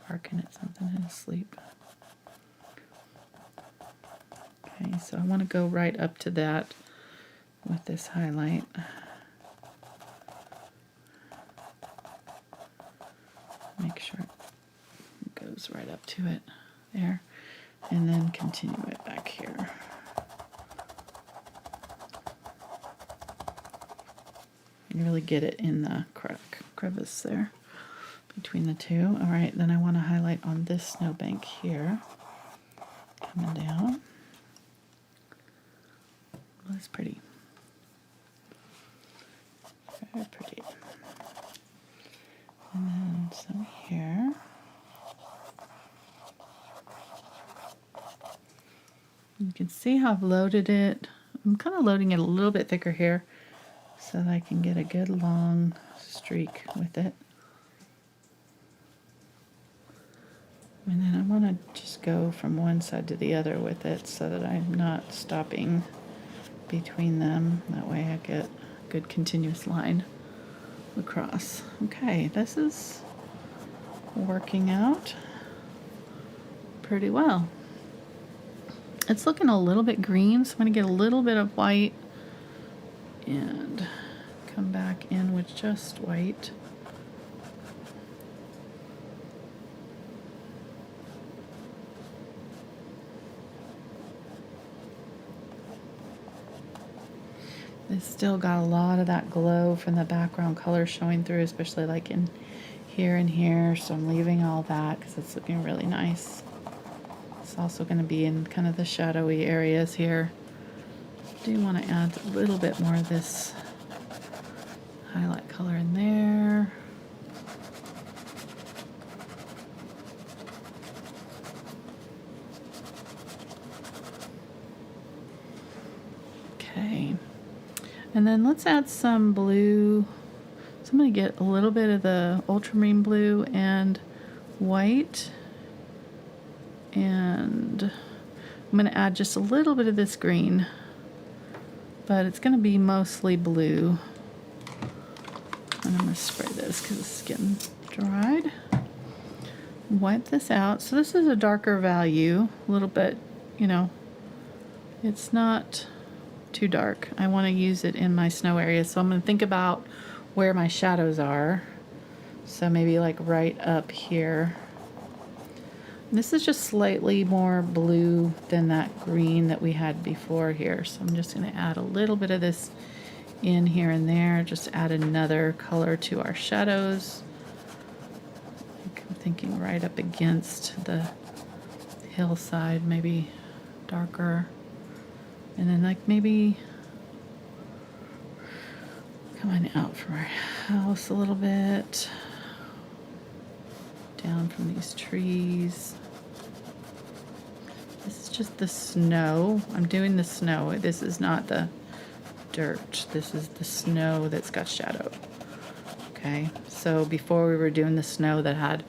Barking at something in his sleep. Okay, so I want to go right up to that with this highlight. Make sure it goes right up to it there, and then continue it back here. You really get it in the crevice there between the two. All right, then I want to highlight on this snowbank here, coming down. Oh, that's pretty. Very pretty. And then some here. You can see how I've loaded it I'm kind of loading it a little bit thicker here so that I can get a good long streak with it. And then I want to just go from one side to the other with it so that I'm not stopping between them. That way I get a good continuous line across. Okay, this is working out pretty well. It's looking a little bit green, so I'm going to get a little bit of white and come back in with just white. It's still got a lot of that glow from the background color showing through, especially like in here and here, so I'm leaving all that because it's looking really nice. It's also going to be in kind of the shadowy areas here. I do want to add a little bit more of this highlight color in there. Okay. And then let's add some blue. So I'm going to get a little bit of the ultramarine blue and white. And I'm going to add just a little bit of this green. But it's going to be mostly blue. And I'm going to spray this because it's getting dried. Wipe this out. So this is a darker value. A little bit, you know, it's not too dark. I want to use it in my snow area, so I'm going to think about where my shadows are. So maybe like right up here. And this is just slightly more blue than that green that we had before here, so I'm just going to add a little bit of this in here and there, just add another color to our shadows. I'm thinking right up against the hillside, maybe darker. And then like maybe coming out from our house a little bit, down from these trees. This is just the snow. I'm doing the snow. This is not the dirt. This is the snow that's got shadow. Okay, so before we were doing the snow that had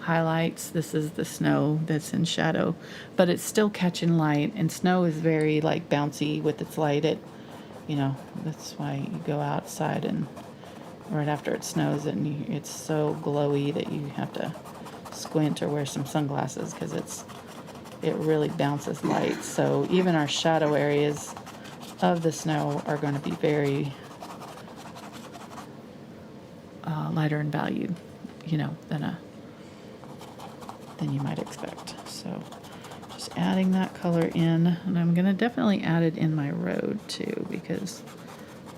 highlights, this is the snow that's in shadow, but it's still catching light, and snow is very like bouncy with its light. It, you know, that's why you go outside and right after it snows and it's so glowy that you have to squint or wear some sunglasses because it really bounces light. So even our shadow areas of the snow are going to be very lighter in value, you know, than you might expect. So just adding that color in, and I'm going to definitely add it in my road too because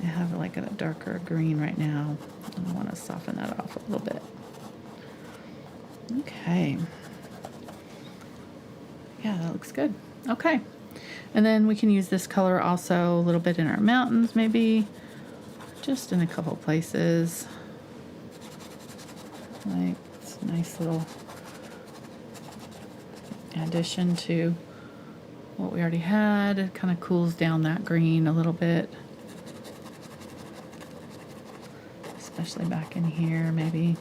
I have like a darker green right now. I want to soften that off a little bit. Okay. Yeah, that looks good. Okay. And then we can use this color also a little bit in our mountains, maybe just in a couple places. Like it's a nice little addition to what we already had. It kind of cools down that green a little bit, especially back in here maybe.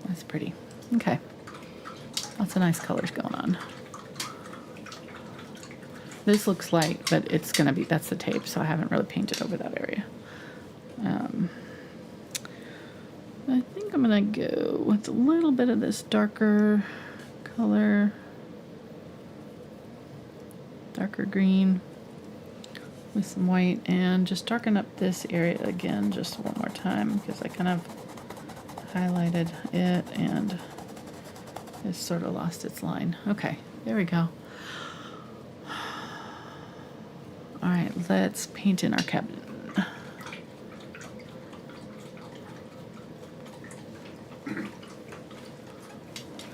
That's pretty. Okay, lots of nice colors going on. This looks light, but it's gonna be, that's the tape, so I haven't really painted over that area. I think I'm gonna go with a little bit of this darker color, darker green with some white, and just darken up this area again just one more time because I kind of highlighted it and it sort of lost its line. Okay, there we go. All right, let's paint in our cabin.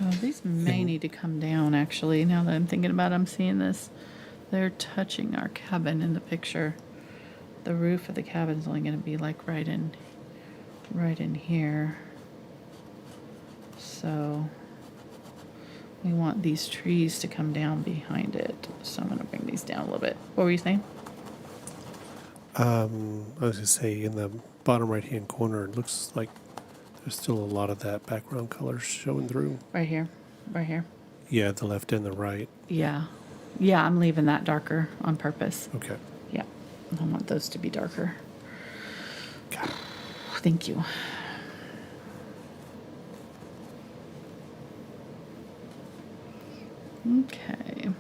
Oh, these may need to come down actually. Now that I'm thinking about it, I'm seeing this. They're touching our cabin in the picture. The roof of the cabin is only going to be like right in here. So we want these trees to come down behind it. So I'm going to bring these down a little bit. What were you saying? I was going to say in the bottom right-hand corner, it looks like there's still a lot of that background color showing through. Right here. Right here. Yeah, the left and the right. Yeah. Yeah, I'm leaving that darker on purpose. Okay. Yeah. I want those to be darker. Got it. Thank you. Okay.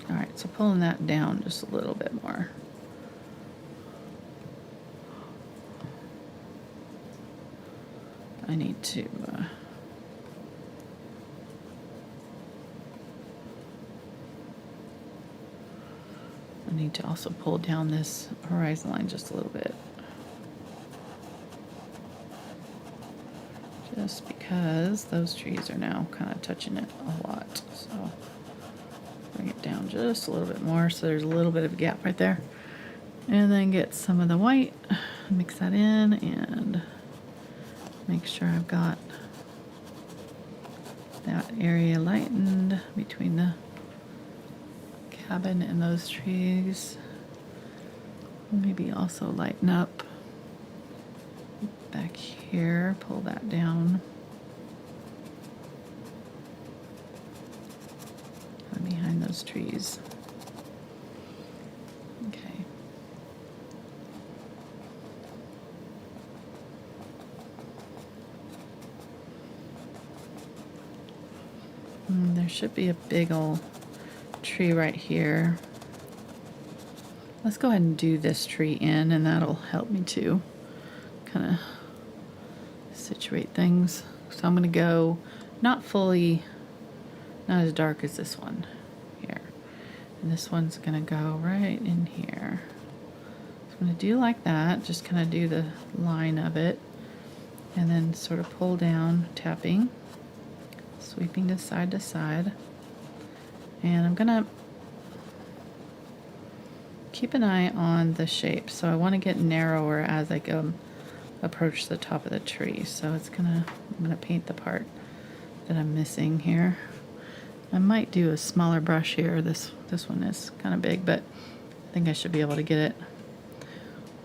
All right, so pulling that down just a little bit more. I need to also pull down this horizon line just a little bit. Just because those trees are now kind of touching it a lot. So bring it down just a little bit more so there's a little bit of a gap right there. And then get some of the white, mix that in, and make sure I've got that area lightened between the cabin and those trees. Maybe also lighten up back here, pull that down. And behind those trees. Okay. There should be a big old tree right here. Let's go ahead and do this tree in, and that'll help me to kind of situate things. So I'm going to go not as dark as this one here. And this one's going to go right in here. So I'm going to do like that, just kind of do the line of it, and then sort of pull down, tapping, sweeping to side, and I'm going to keep an eye on the shape. So I want to get narrower as I go approach the top of the tree. So I'm gonna paint the part that I'm missing here. I might do a smaller brush here. This one is kind of big, but I think I should be able to get it.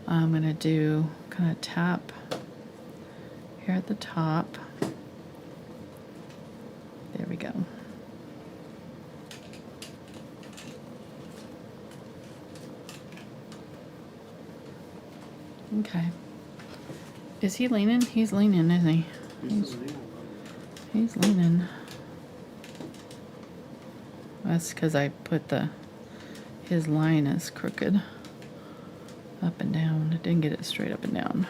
I'm gonna do kind of tap here at the top. There we go. Okay. Is he leaning? He's leaning, isn't he? He's leaning. That's because I put his line is crooked up and down. I didn't get it straight up and down.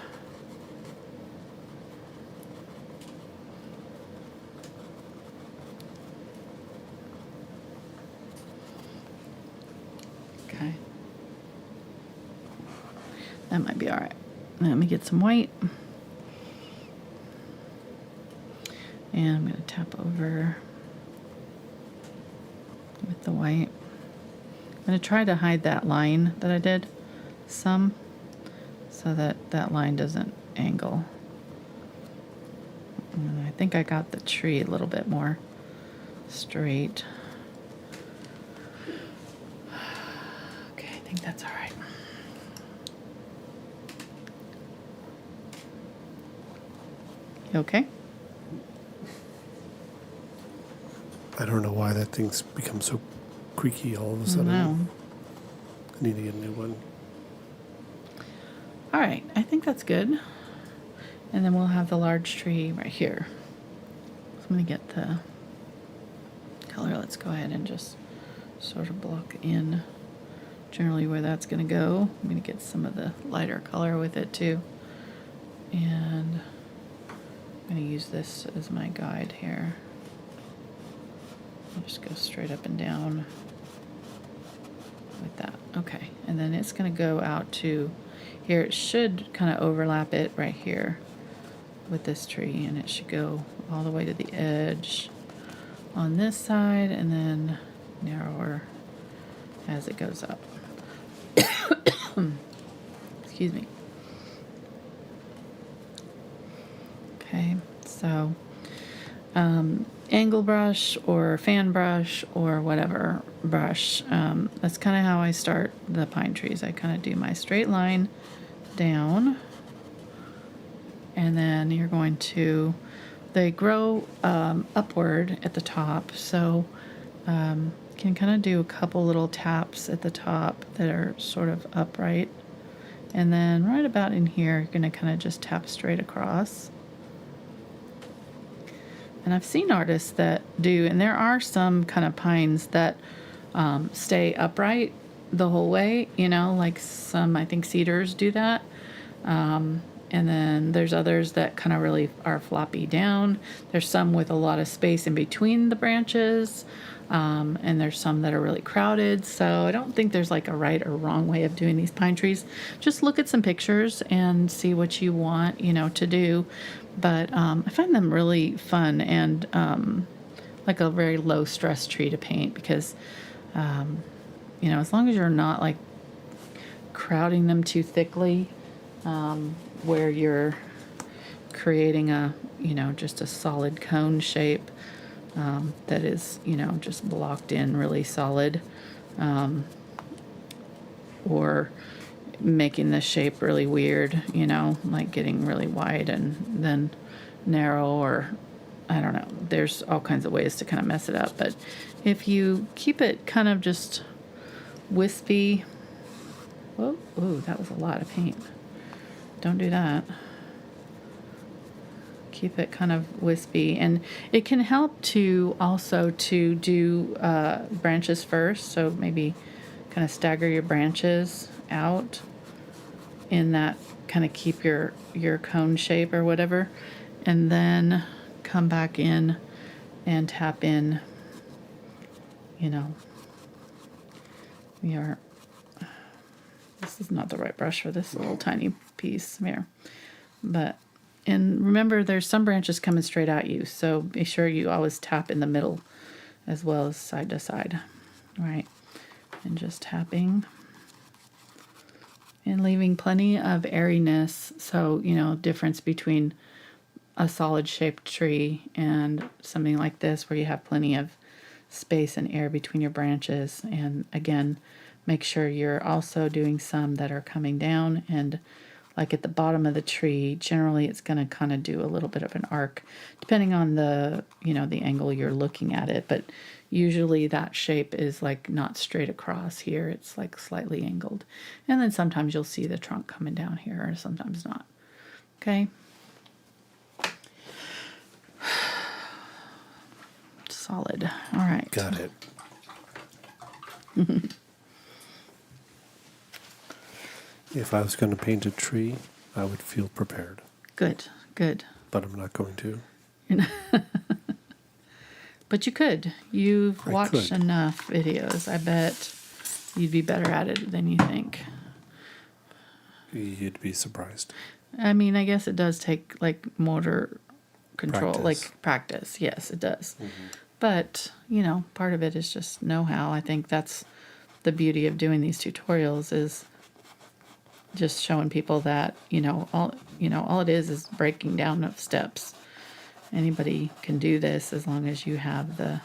Okay. That might be all right. Let me get some white. And I'm going to tap over with the white. I'm going to try to hide that line that I did some so that line doesn't angle. And I think I got the tree a little bit more straight. Okay, I think that's all right. You okay? I don't know why that thing's become so creaky all of a sudden. No. I need to get a new one. All right, I think that's good. And then we'll have the large tree right here. So I'm going to get the color. Let's go ahead and just sort of block in generally where that's going to go. I'm going to get some of the lighter color with it too. And I'm going to use this as my guide here. I'll just go straight up and down with that. Okay, and then it's going to go out to here. It should kind of overlap it right here with this tree, and it should go all the way to the edge on this side and then narrower as it goes up. Excuse me. Okay, so angle brush or fan brush or whatever brush, that's kind of how I start the pine trees. I kind of do my straight line down, and then you're going to, they grow upward at the top, so can kind of do a couple little taps at the top that are sort of upright, and then right about in here you're going to kind of just tap straight across. And I've seen artists that do, and there are some kind of pines that stay upright the whole way, you know, like some, I think cedars do that. And then there's others that kind of really are floppy down. There's some with a lot of space in between the branches. And there's some that are really crowded. So I don't think there's like a right or wrong way of doing these pine trees. Just look at some pictures and see what you want, you know, to do. But I find them really fun and like a very low stress tree to paint because, you know, as long as you're not like crowding them too thickly, where you're creating a, you know, just a solid cone shape that is, you know, just blocked in really solid, or making the shape really weird, you know, like getting really wide and then narrow, or I don't know. There's all kinds of ways to kind of mess it up. But if you keep it kind of just wispy, whoa, ooh, that was a lot of paint. Don't do that. Keep it kind of wispy, and it can help to also to do branches first. So maybe kind of stagger your branches out in that, kind of keep your cone shape or whatever, and then come back in and tap in, you know, this is not the right brush for this little tiny piece here, but, and remember there's some branches coming straight at you, so be sure you always tap in the middle as well as side to side, right? And just tapping and leaving plenty of airiness. So, you know, difference between a solid shaped tree and something like this where you have plenty of space and air between your branches. And again, make sure you're also doing some that are coming down, and like at the bottom of the tree, generally it's going to kind of do a little bit of an arc depending on the, you know, the angle you're looking at it. But usually that shape is like not straight across here. It's like slightly angled. And then sometimes you'll see the trunk coming down here, or sometimes not. Okay. Solid. All right. Got it. If I was going to paint a tree, I would feel prepared. Good, good. But I'm not going to. But you could. You've I watched could. enough videos. I bet you'd be better at it than you think. You'd be surprised. I mean, I guess it does take like motor control, Practice. like practice. Yes, it does. Mm-hmm. But, you know, part of it is just know-how. I think that's the beauty of doing these tutorials, is just showing people that, all it is breaking down of steps. Anybody can do this as long as you have the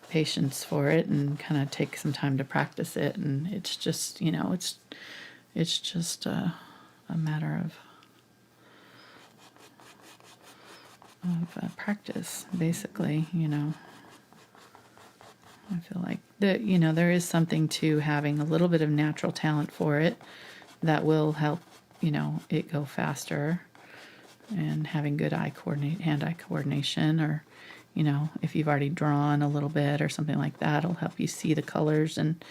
patience for it and kind of take some time to practice it. And it's just, it's just a matter of practice, basically. I feel like that, there is something to having a little bit of natural talent for it that will help, it go faster, and having good hand-eye coordination, or, if you've already drawn a little bit or something like that, it'll help you see the colors and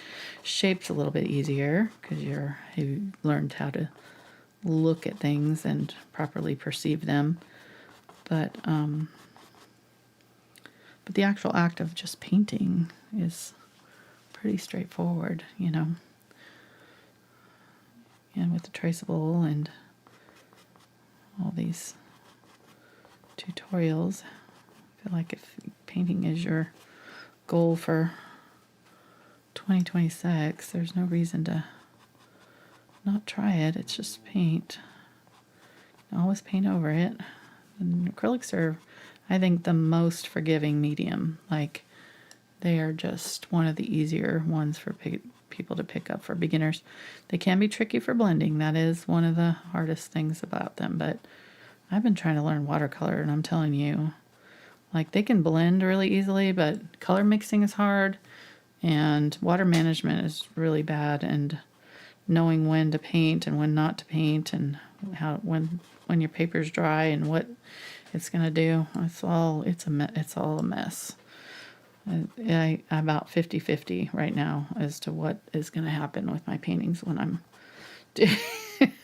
shapes a little bit easier because you learned how to look at things and properly perceive them. But the actual act of just painting is pretty straightforward, And with the traceable and all these tutorials, I feel like if painting is your goal for 2026. There's no reason to not try it. It's just paint. Always paint over it. And acrylics are, I think, the most forgiving medium. Like, they are just one of the easier ones for people to pick up for beginners. They can be tricky for blending. That is one of the hardest things about them. But I've been trying to learn watercolor, and I'm telling you, like, they can blend really easily, but color mixing is hard, and water management is really bad, and knowing when to paint and when not to paint, and how when your paper's dry and what it's gonna do. It's all a mess. I'm about 50-50 right now as to what is gonna happen with my paintings when I'm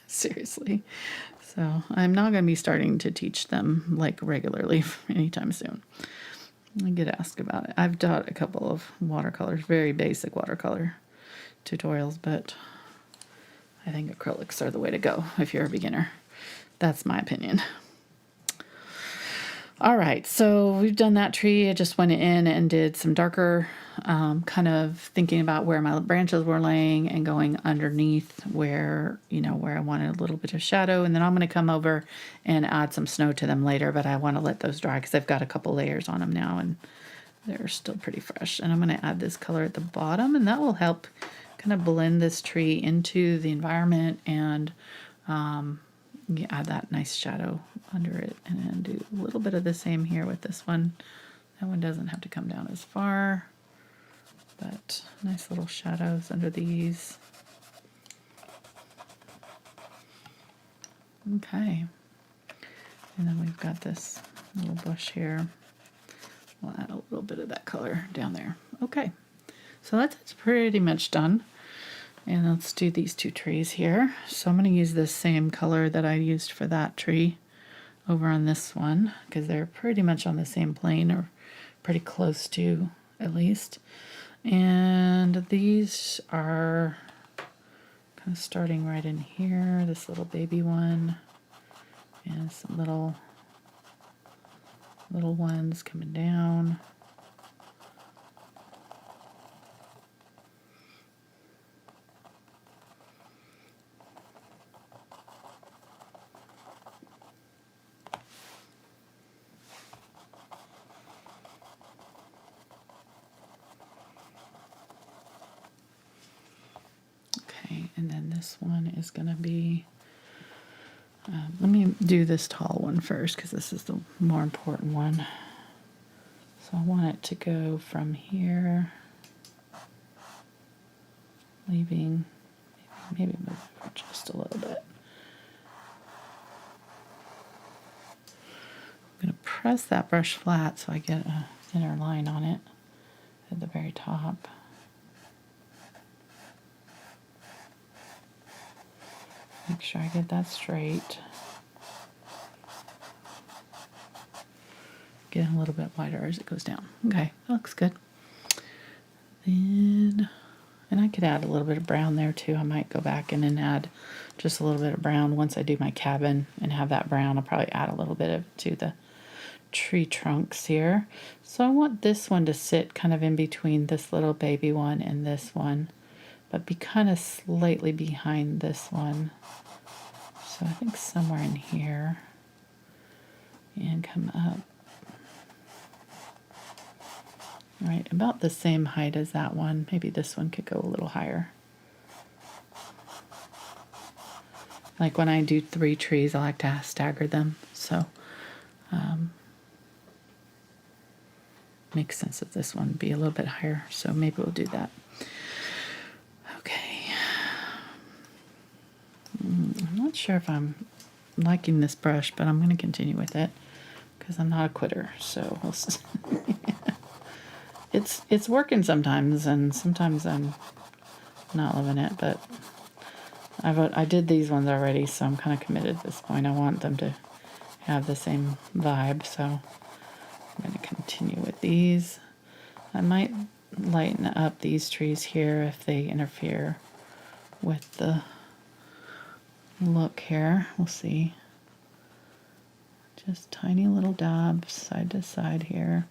seriously. So I'm not gonna be starting to teach them like regularly anytime soon. I get asked about it. I've taught a couple of watercolors, very basic watercolor tutorials, but I think acrylics are the way to go if you're a beginner. That's my opinion. All right, so we've done that tree. I just went in and did some darker, kind of thinking about where my branches were laying and going underneath where I wanted a little bit of shadow. And then I'm going to come over and add some snow to them later, but I want to let those dry because I've got a couple layers on them now and they're still pretty fresh. And I'm going to add this color at the bottom, and that will help kind of blend this tree into the environment and add that nice shadow under it, and then do a little bit of the same here with this one. That one doesn't have to come down as far, but nice little shadows under these. Okay, and then we've got this little bush here. We'll add a little bit of that color down there. Okay, so that's pretty much done. And let's do these two trees here. So I'm going to use this same color that I used for that tree over on this one, because they're pretty much on the same plane, or pretty close to at least. And these are kind of starting right in here, this little baby one, and some little ones coming down. And then this one is going to be, let me do this tall one first because this is the more important one. So I want it to go from here, leaving, maybe move over just a little bit. I'm going to press that brush flat so I get a thinner line on it at the very top. Make sure I get that straight. Get a little bit wider as it goes down. Okay, that looks good. Then, and I could add a little bit of brown there too. I might go back in and add just a little bit of brown once I do my cabin and have that brown. I'll probably add a little bit of it to the tree trunks here. So I want this one to sit kind of in between this little baby one and this one, but be kind of slightly behind this one. So I think somewhere in here, and come up right about the same height as that one. Maybe this one could go a little higher. Like when I do 3 trees, I like to stagger them. So makes sense that this one be a little bit higher. So maybe we'll do that. Okay. I'm not sure if I'm liking this brush, but I'm going to continue with it because I'm not a quitter. So we'll see. It's working sometimes, and sometimes I'm not loving it. But I did these ones already, so I'm kind of committed at this point. I want them to have the same vibe, so I'm going to continue with these. I might lighten up these trees here if they interfere with the look here. We'll see. Just tiny little dabs side to side here,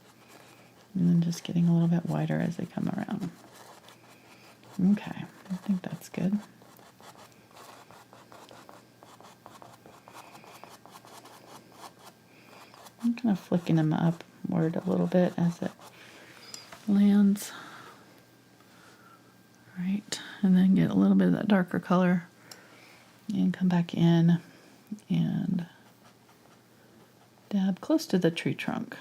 and then just getting a little bit wider as they come around. Okay, I think that's good. I'm kind of flicking them upward a little bit as it lands. Right, and then get a little bit of that darker color and come back in and dab close to the tree trunk.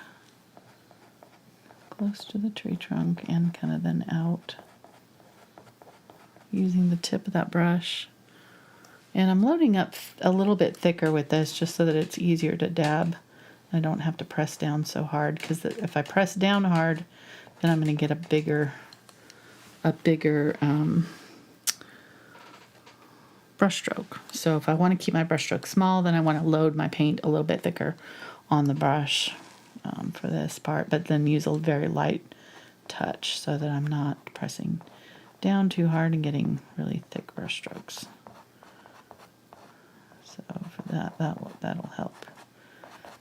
Close to the tree trunk and kind of then out using the tip of that brush. And I'm loading up a little bit thicker with this just so that it's easier to dab. I don't have to press down so hard, because if I press down hard, then I'm going to get a bigger brush stroke. So if I want to keep my brush stroke small, then I want to load my paint a little bit thicker on the brush for this part, but then use a very light touch so that I'm not pressing down too hard and getting really thick brush strokes. So for that'll help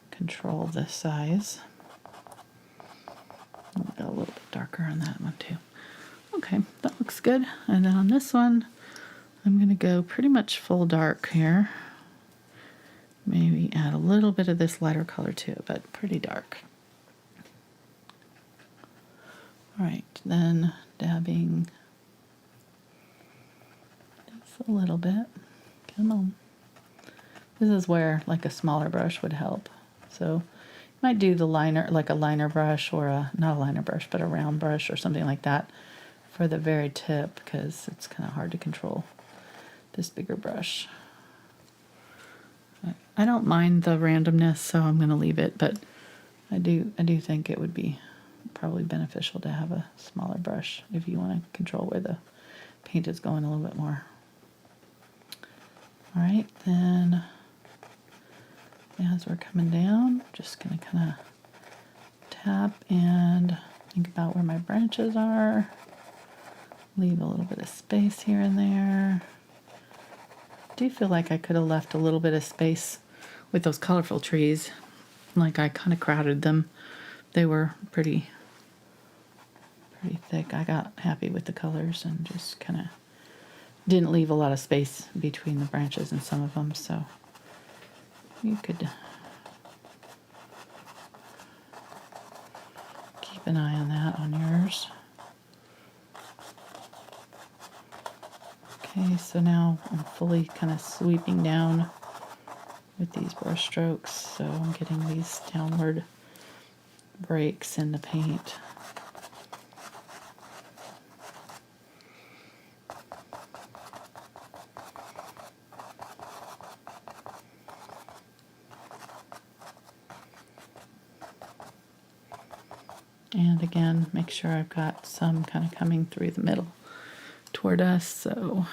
control the size. I'll go a little bit darker on that one too. Okay, that looks good. And then on this one, I'm going to go pretty much full dark here. Maybe add a little bit of this lighter color to it, but pretty dark. All right, then dabbing just a little bit. Come on. This is where like a smaller brush would help. So you might do the liner, like a liner brush, or not a liner brush, but a round brush or something like that for the very tip, because it's kind of hard to control this bigger brush. I don't mind the randomness, so I'm going to leave it, but I do think it would be probably beneficial to have a smaller brush if you want to control where the paint is going a little bit more. All right, then as we're coming down, just going to kind of tap and think about where my branches are. Leave a little bit of space here and there. I do feel like I could have left a little bit of space with those colorful trees. Like I kind of crowded them. They were pretty thick. I got happy with the colors and just kind of didn't leave a lot of space between the branches and some of them, so you could keep an eye on that on yours. Okay, so now I'm fully kind of sweeping down with these brush strokes, so I'm getting these downward breaks in the paint. And again, make sure I've got some kind of coming through the middle toward us, so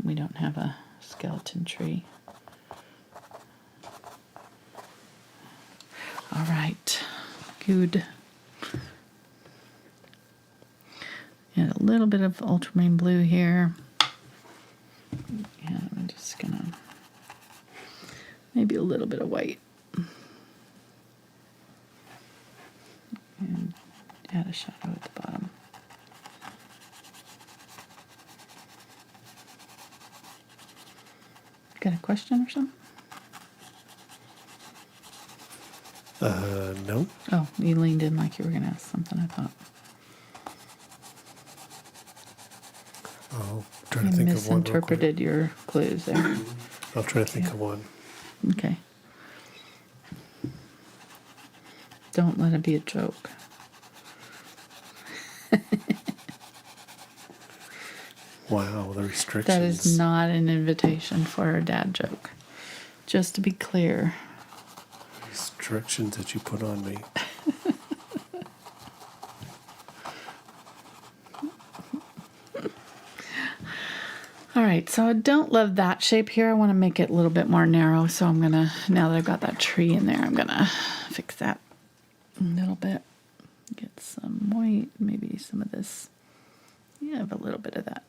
we don't have a skeleton tree. All right, good. And a little bit of ultramarine blue here. And I'm just gonna, maybe a little bit of white. And add a shadow at the bottom. Got a question or something? No. Oh, you leaned in like you were going to ask something, I thought. I'll try to I think of one real quick. misinterpreted your clues there. I'll try to think of one. Okay. Don't let it be a joke. Wow, the restrictions. That is not an invitation for a dad joke. Just to be clear. Restrictions that you put on me. All right, so I don't love that shape here. I want to make it a little bit more narrow, so I'm going to, now that I've got that tree in there, I'm going to fix that a little bit. Get some white, maybe some of this. You have a little bit of that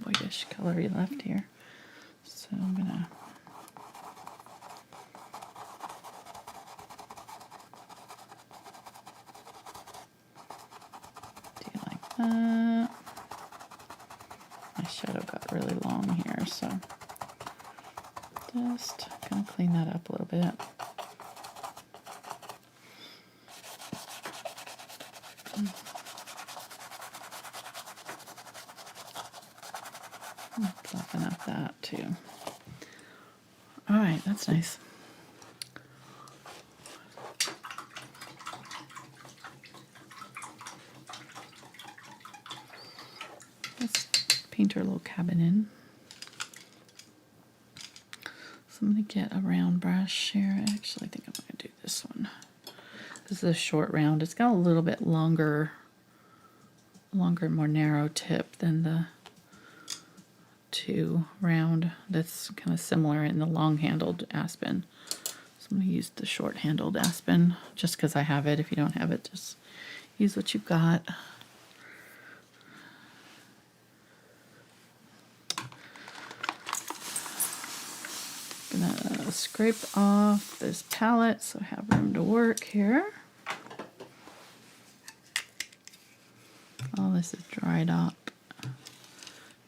whitish color left here. So I'm going to do like that. shadow got really long here, so just gonna clean that up a little bit. Fluffing up that too. All right, that's nice. Let's paint our little cabin in. So I'm going to get a round brush here. Actually, I think I'm going to do this one. This is a short round. It's got a little bit longer, more narrow tip than the 2 round. That's kind of similar in the long-handled Aspen. So I'm going to use the short-handled Aspen just because I have it. If you don't have it, just use what you've got. Gonna scrape off this palette so I have room to work here. All this is dried up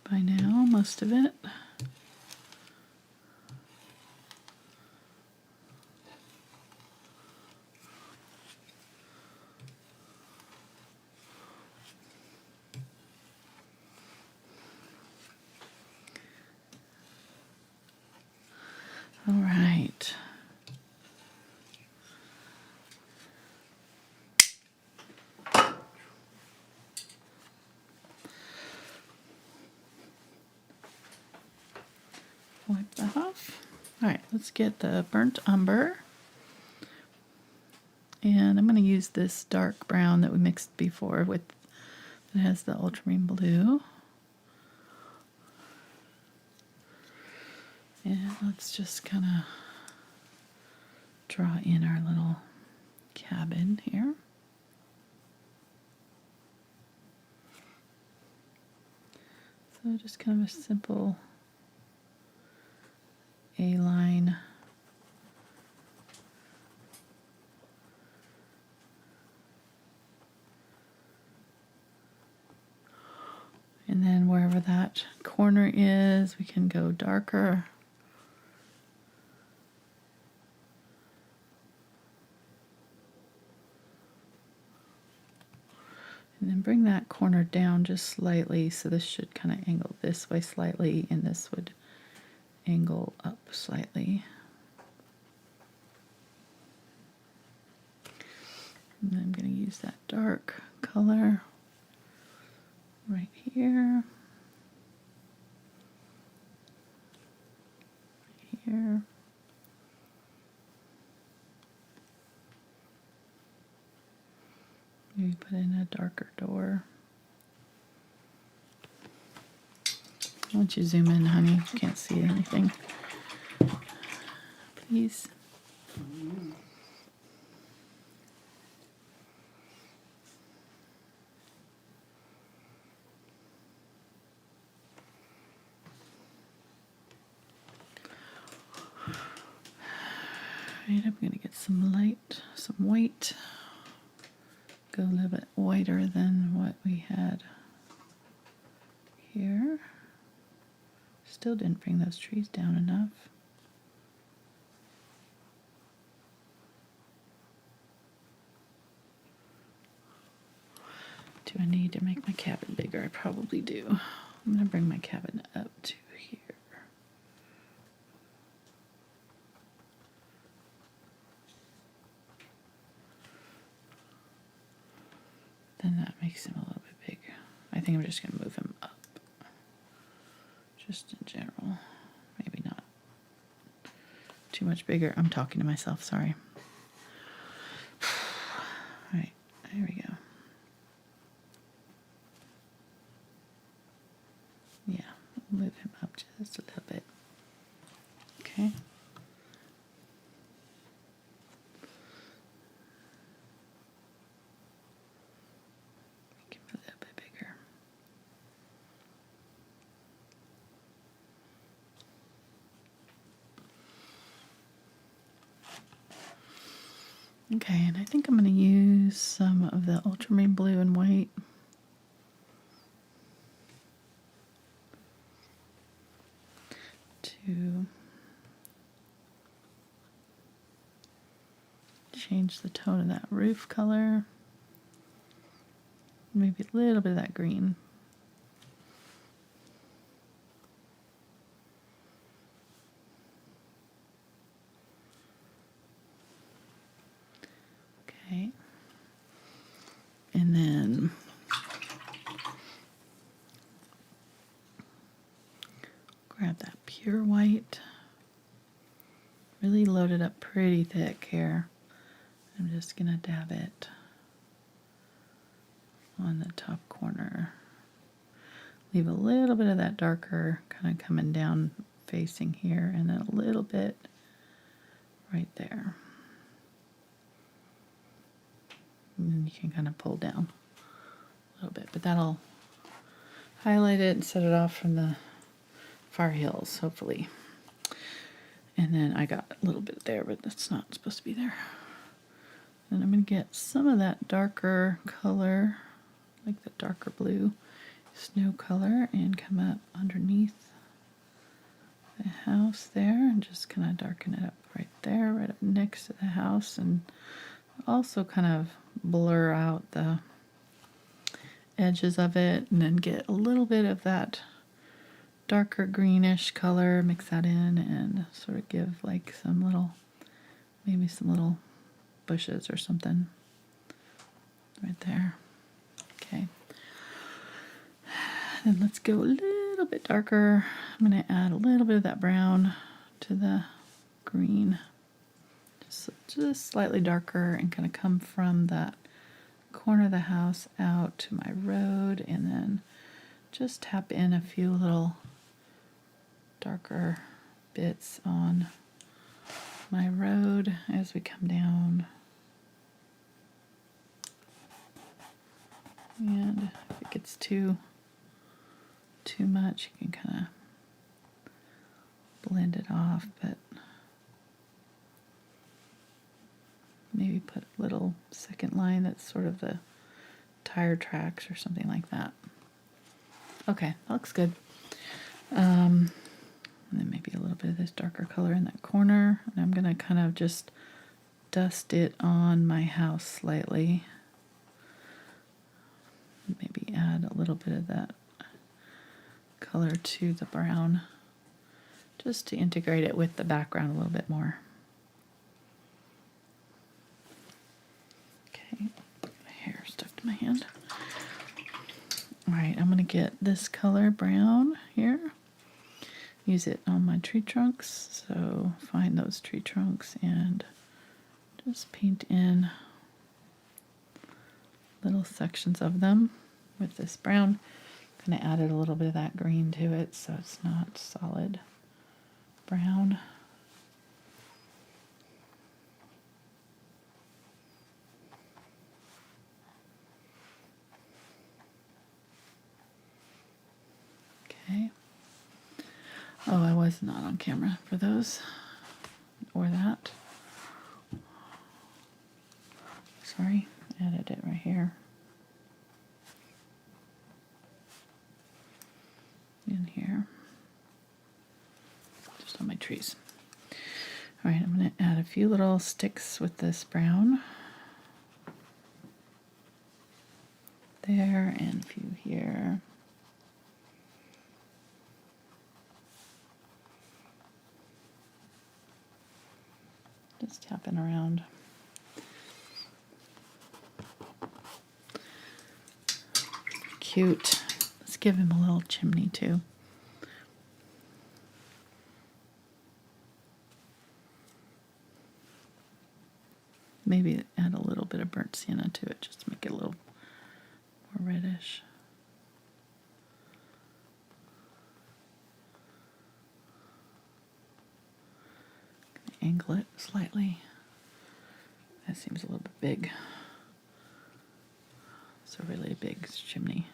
by now, most of it. All right. Wipe that off. All right, let's get the burnt umber. And I'm going to use this dark brown that we mixed before with, it has the ultramarine blue. And let's just kind of draw in our little cabin here. So just kind of a simple A-line. And then wherever that corner is, we can go darker. And then bring that corner down just slightly, so this should kind of angle this way slightly, and this would angle up slightly. And then I'm going to use that dark color right here. Here. Maybe put in a darker door. Why don't you zoom in, honey? You can't see anything. Please. Right, I'm going to get some light, some white. Go a little bit whiter than what we had here. Still didn't bring those trees down enough. Do I need to make my cabin bigger? I probably do. I'm going to bring my cabin up to here. Then that makes him a little bit big. I think I'm just going to move him up. Just in general. Maybe not too much bigger. I'm talking to myself, sorry. Alright, there we go. Yeah, move him up just a little bit. Okay. Make him a little bit bigger. Okay, and I think I'm going to use some of the ultramarine blue and white. to change the tone of that roof color. Maybe a little bit of that green. Okay. And then grab that pure white. Really load it up pretty thick here. I'm just going to dab it on the top corner. Leave a little bit of that darker kind of coming down facing here, and then a little bit right there. And then you can kind of pull down a little bit, but that'll highlight it and set it off from the far hills, hopefully. And then I got a little bit there, but that's not supposed to be there. And I'm going to get some of that darker color, like the darker blue snow color, and come up underneath the house there and just kind of darken it up right there, right up next to the house, and also kind of blur out the edges of it, and then get a little bit of that darker greenish color, mix that in, and sort of give like some little, maybe some little bushes or something right there. Okay. Then let's go a little bit darker. I'm going to add a little bit of that brown to the green. Just slightly darker, and kind of come from that corner of the house out to my road, and then just tap in a few little darker bits on my road as we come down. And if it gets too much, you can kind of blend it off, but maybe put a little second line that's sort of the tire tracks or something like that. Okay, that looks good. And then maybe a little bit of this darker color in that corner. And I'm going to kind of just dust it on my house slightly. Maybe add a little bit of that color to the brown, just to integrate it with the background a little bit more. Okay, my hair stuck to my hand. All right, I'm going to get this color brown here. Use it on my tree trunks. So find those tree trunks and just paint in little sections of them with this brown. Kind of added a little bit of that green to it, so it's not solid brown. Okay. Oh, I was not on camera for those or that. Sorry, added it right here. In here. Just on my trees. All right, I'm going to add a few little sticks with this brown. There, and a few here. Just tapping around. Cute. Let's give him a little chimney too. Maybe add a little bit of burnt sienna to it just to make it a little more reddish. Angle it slightly. That seems a little bit big. It's a really big chimney.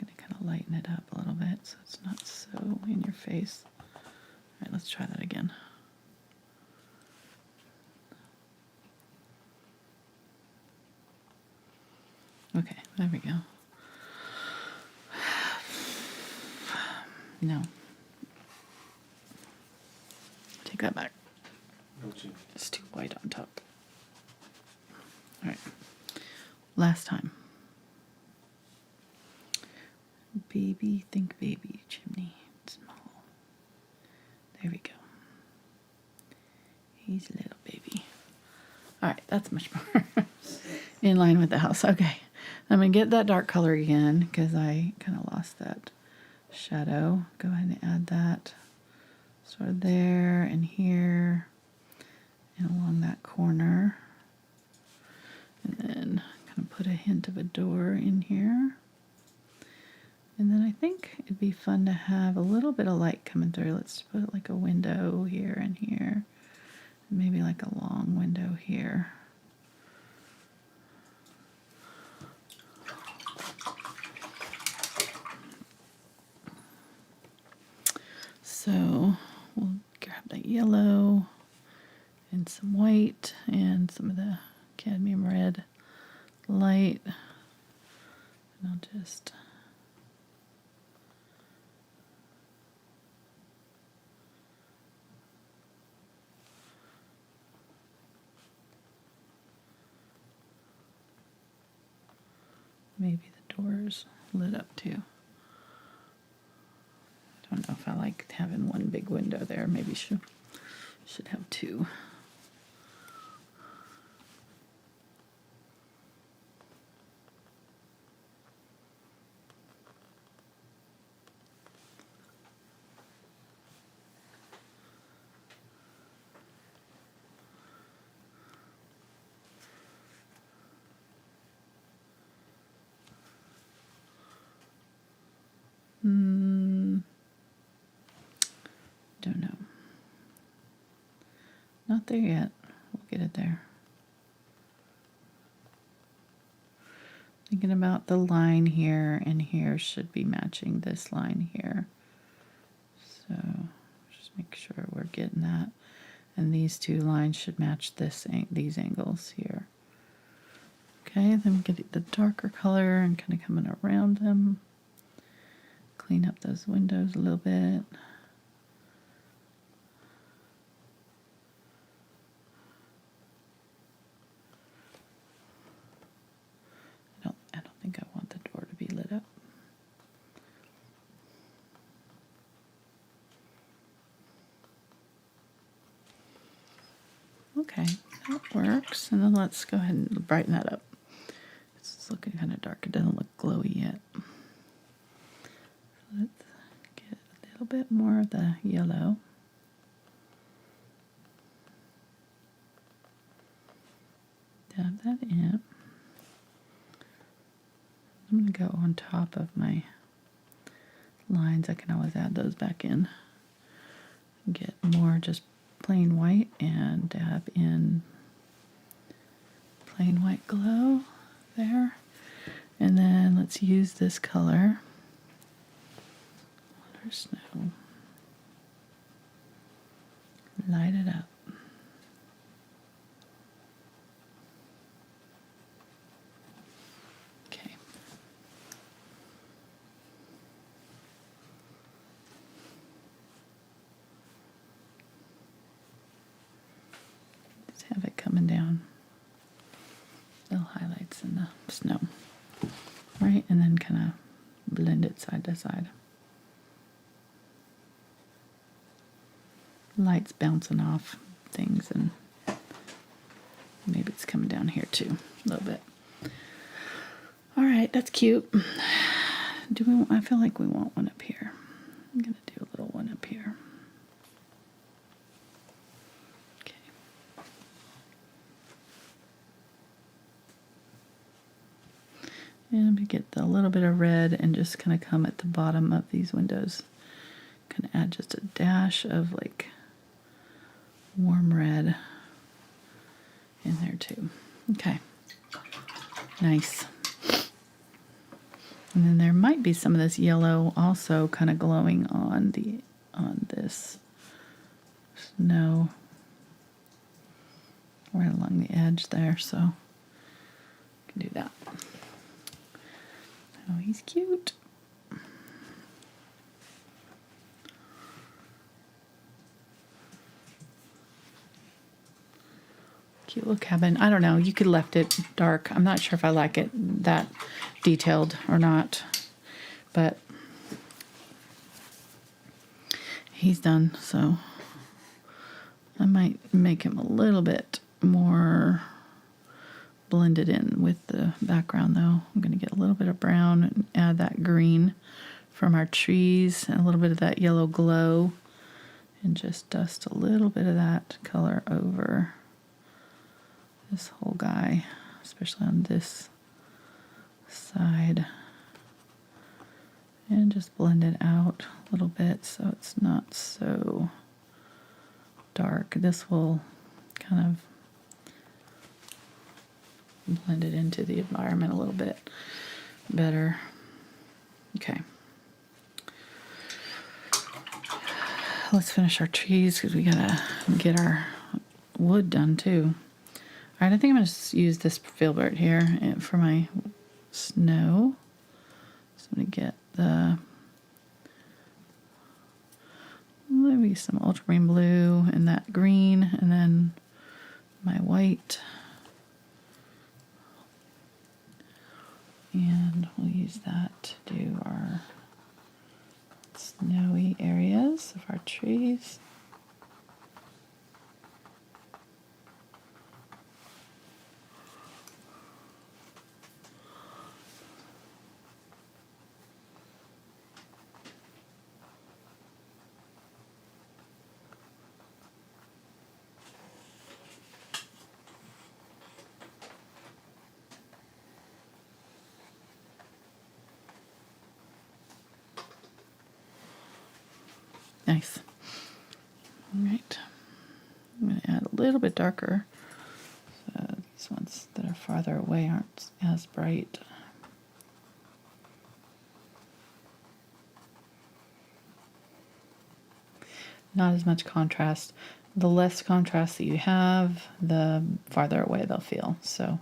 I'm going to kind of lighten it up a little bit so it's not so in your face. All right, let's try that again. Okay, there we go. No. Take that back. Okay. It's too white on top. All right. Last time. Baby, think baby, chimney, small. There we go. He's a little baby. All right, that's much more in line with the house. Okay, I'm going to get that dark color again because I kind of lost that shadow. Go ahead and add that sort of there and here and along that corner. And then kind of put a hint of a door in here. And then I think it'd be fun to have a little bit of light coming through. Let's put like a window here and here. Maybe like a long window here. So we'll grab that yellow and some white and some of the cadmium red light. And I'll just maybe the door's lit up too. Don't know if I like having one big window there. Maybe should have two. Don't know. Not there yet. We'll get it there. Thinking about the line here and here should be matching this line here. So just make sure we're getting that. And these two lines should match these angles here. Okay, then we get the darker color and kind of coming around them. Clean up those windows a little bit. I don't think I want the door to be lit up. Okay, that works. And then let's go ahead and brighten that up. It's looking kind of dark. It doesn't look glowy yet. Let's get a little bit more of the yellow. Dab that in. I'm going to go on top of my lines. I can always add those back in. Get more just plain white and dab in plain white glow there. And then let's use this color. Water snow. Light it up. Okay. Just have it coming down. Little highlights in the snow. Right, and then kind of blend it side to side. Light's bouncing off things, and maybe it's coming down here too, a little bit. All right, that's cute. I feel like we want one up here. I'm gonna do a little one up here. Okay. And I'm gonna get a little bit of red and just kind of come at the bottom of these windows. Kind of add just a dash of like warm red in there too. Okay, nice. And then there might be some of this yellow also kind of glowing on this snow right along the edge there, so I can do that. Oh, he's cute. Cute little cabin. I don't know. You could left it dark. I'm not sure if I like it that detailed or not. But he's done, so I might make him a little bit more blended in with the background, though. I'm going to get a little bit of brown and add that green from our trees and a little bit of that yellow glow, and just dust a little bit of that color over this whole guy, especially on this side, and just blend it out a little bit so it's not so dark. This will kind of blend it into the environment a little bit better. Okay. Let's finish our trees because we gotta get our wood done too. All right, I think I'm gonna use this Filbert here for my snow. So I'm gonna get the maybe some ultramarine blue and that green, and then my white. And we'll use that to do our snowy areas of our trees. Nice. All right. I'm going to add a little bit darker. So these ones that are farther away aren't as bright. Not as much contrast. The less contrast that you have, the farther away they'll feel. So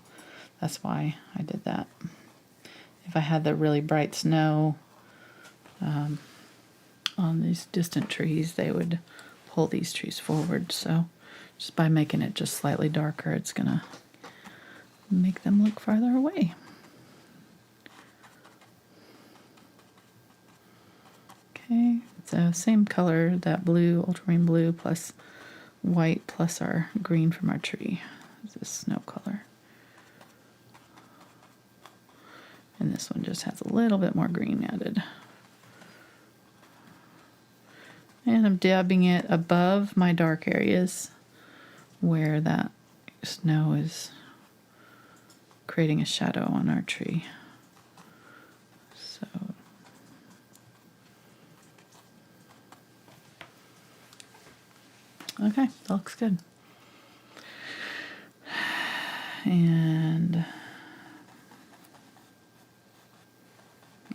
that's why I did that. If I had the really bright snow, on these distant trees, they would pull these trees forward. So just by making it just slightly darker, it's gonna make them look farther away. Okay, so same color, that blue, ultramarine blue, plus white, plus our green from our tree. This is snow color. And this one just has a little bit more green added. And I'm dabbing it above my dark areas where that snow is creating a shadow on our tree. So okay, that looks good. And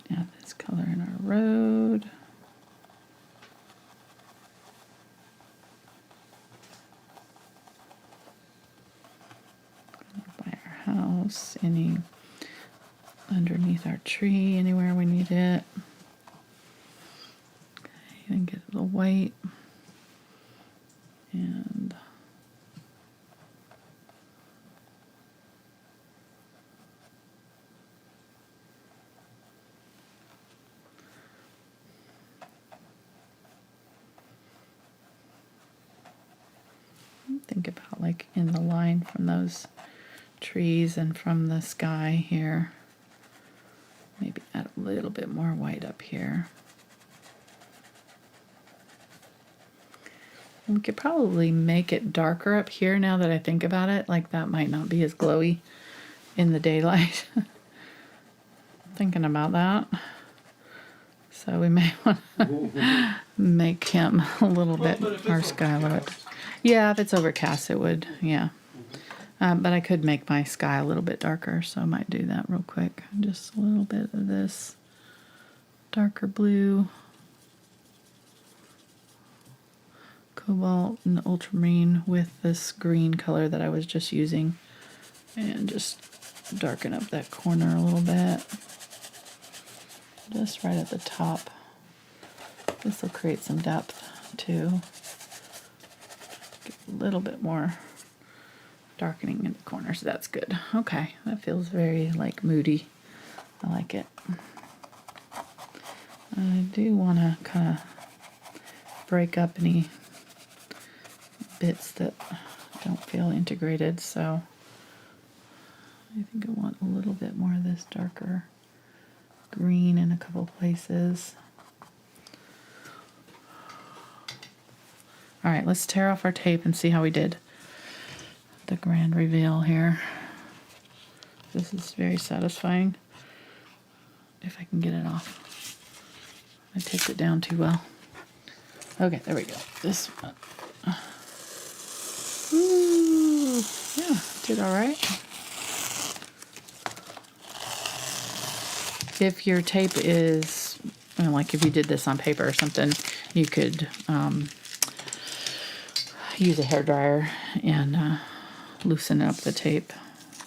add this color in our road. House, any underneath our tree, anywhere we need it. Okay, and get the white and think about like in the line from those trees and from the sky here. Maybe add a little bit more white up here. We could probably make it darker up here now that I think about it. Like that might not be as glowy in the daylight. Thinking about that. So we may want to make him a little bit more skylit. Yeah, if it's overcast it would, yeah. But I could make my sky a little bit darker, so I might do that real quick. Just a little bit of this darker blue, cobalt, and ultramarine with this green color that I was just using. And just darken up that corner a little bit. Just right at the top. This will create some depth too. Get a little bit more darkening in the corners. That's good. Okay, that feels very like moody. I like it. I do want to kind of break up any bits that don't feel integrated, so I think I want a little bit more of this darker green in a couple places. All right, let's tear off our tape and see how we did. The grand reveal here. This is very satisfying. If I can get it off. I taped it down too well. Okay, there we go. This one. Ooh, yeah, did all right. If your tape is, like if you did this on paper or something, you could use a hairdryer and loosen up the tape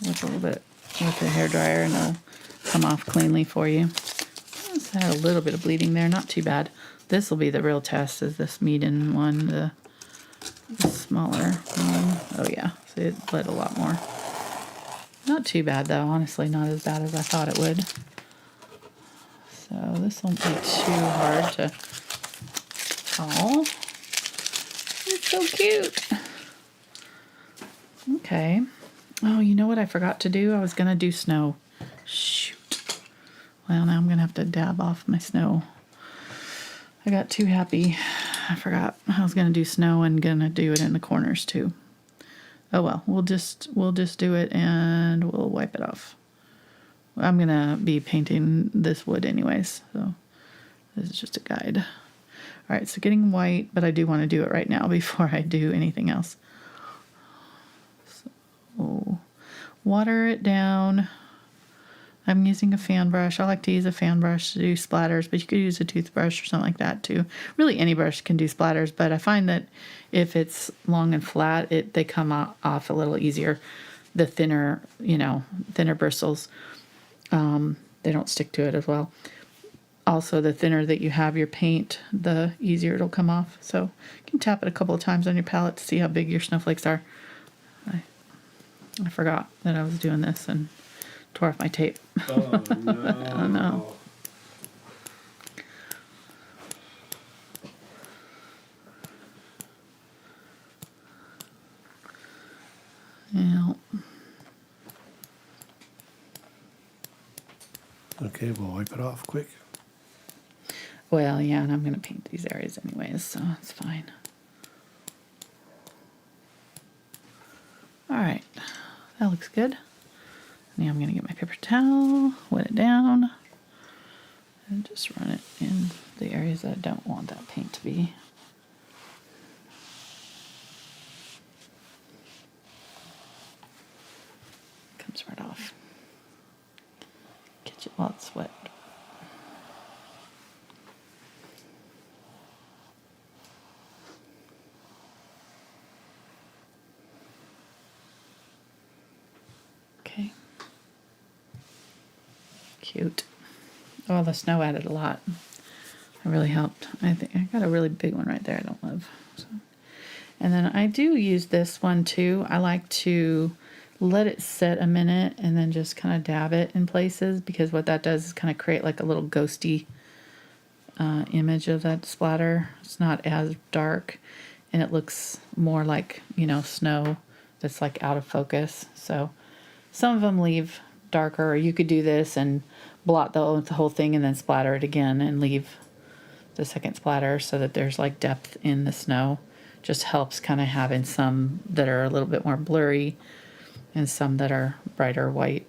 with a little bit with the hairdryer, and it'll come off cleanly for you. Just had a little bit of bleeding there, not too bad. This will be the real test, is this median one, the smaller one. Oh yeah, so it bled a lot more. Not too bad though, honestly, not as bad as I thought it would. So this won't be too hard to. Oh, it's so cute. Okay. Oh, you know what I forgot to do? I was gonna do snow. Shoot. Well, now I'm gonna have to dab off my snow. I got too happy. I forgot I was gonna do snow and gonna do it in the corners too. Oh well, we'll just do it and we'll wipe it off. I'm gonna be painting this wood anyways, so this is just a guide. All right, so getting white, but I do want to do it right now before I do anything else. So water it down. I'm using a fan brush. I like to use a fan brush to do splatters, but you could use a toothbrush or something like that too. Really, any brush can do splatters, but I find that if it's long and flat, they come off a little easier. The thinner, thinner bristles, they don't stick to it as well. Also, the thinner that you have your paint, the easier it'll come off. So you can tap it a couple of times on your palette to see how big your snowflakes are. I forgot that I was doing this and tore off my tape. Oh, no. Oh, no. Yeah. Okay, we'll wipe it off quick. Well, yeah, and I'm going to paint these areas anyways, so it's fine. All right, that looks good. Now I'm going to get my paper towel, wet it down, and just run it in the areas that I don't want that paint to be. Comes right off. Catch it while it's wet. Okay. Cute. Oh, the snow added a lot. It really helped. I think I got a really big one right there I don't love. So. And then I do use this one too. I like to let it set a minute and then just kind of dab it in places, because what that does is kind of create like a little ghosty image of that splatter. It's not as dark and it looks more like, snow that's like out of focus. So some of them leave darker, or you could do this and blot the whole thing and then splatter it again and leave the second splatter so that there's like depth in the snow. Just helps kind of having some that are a little bit more blurry and some that are brighter white.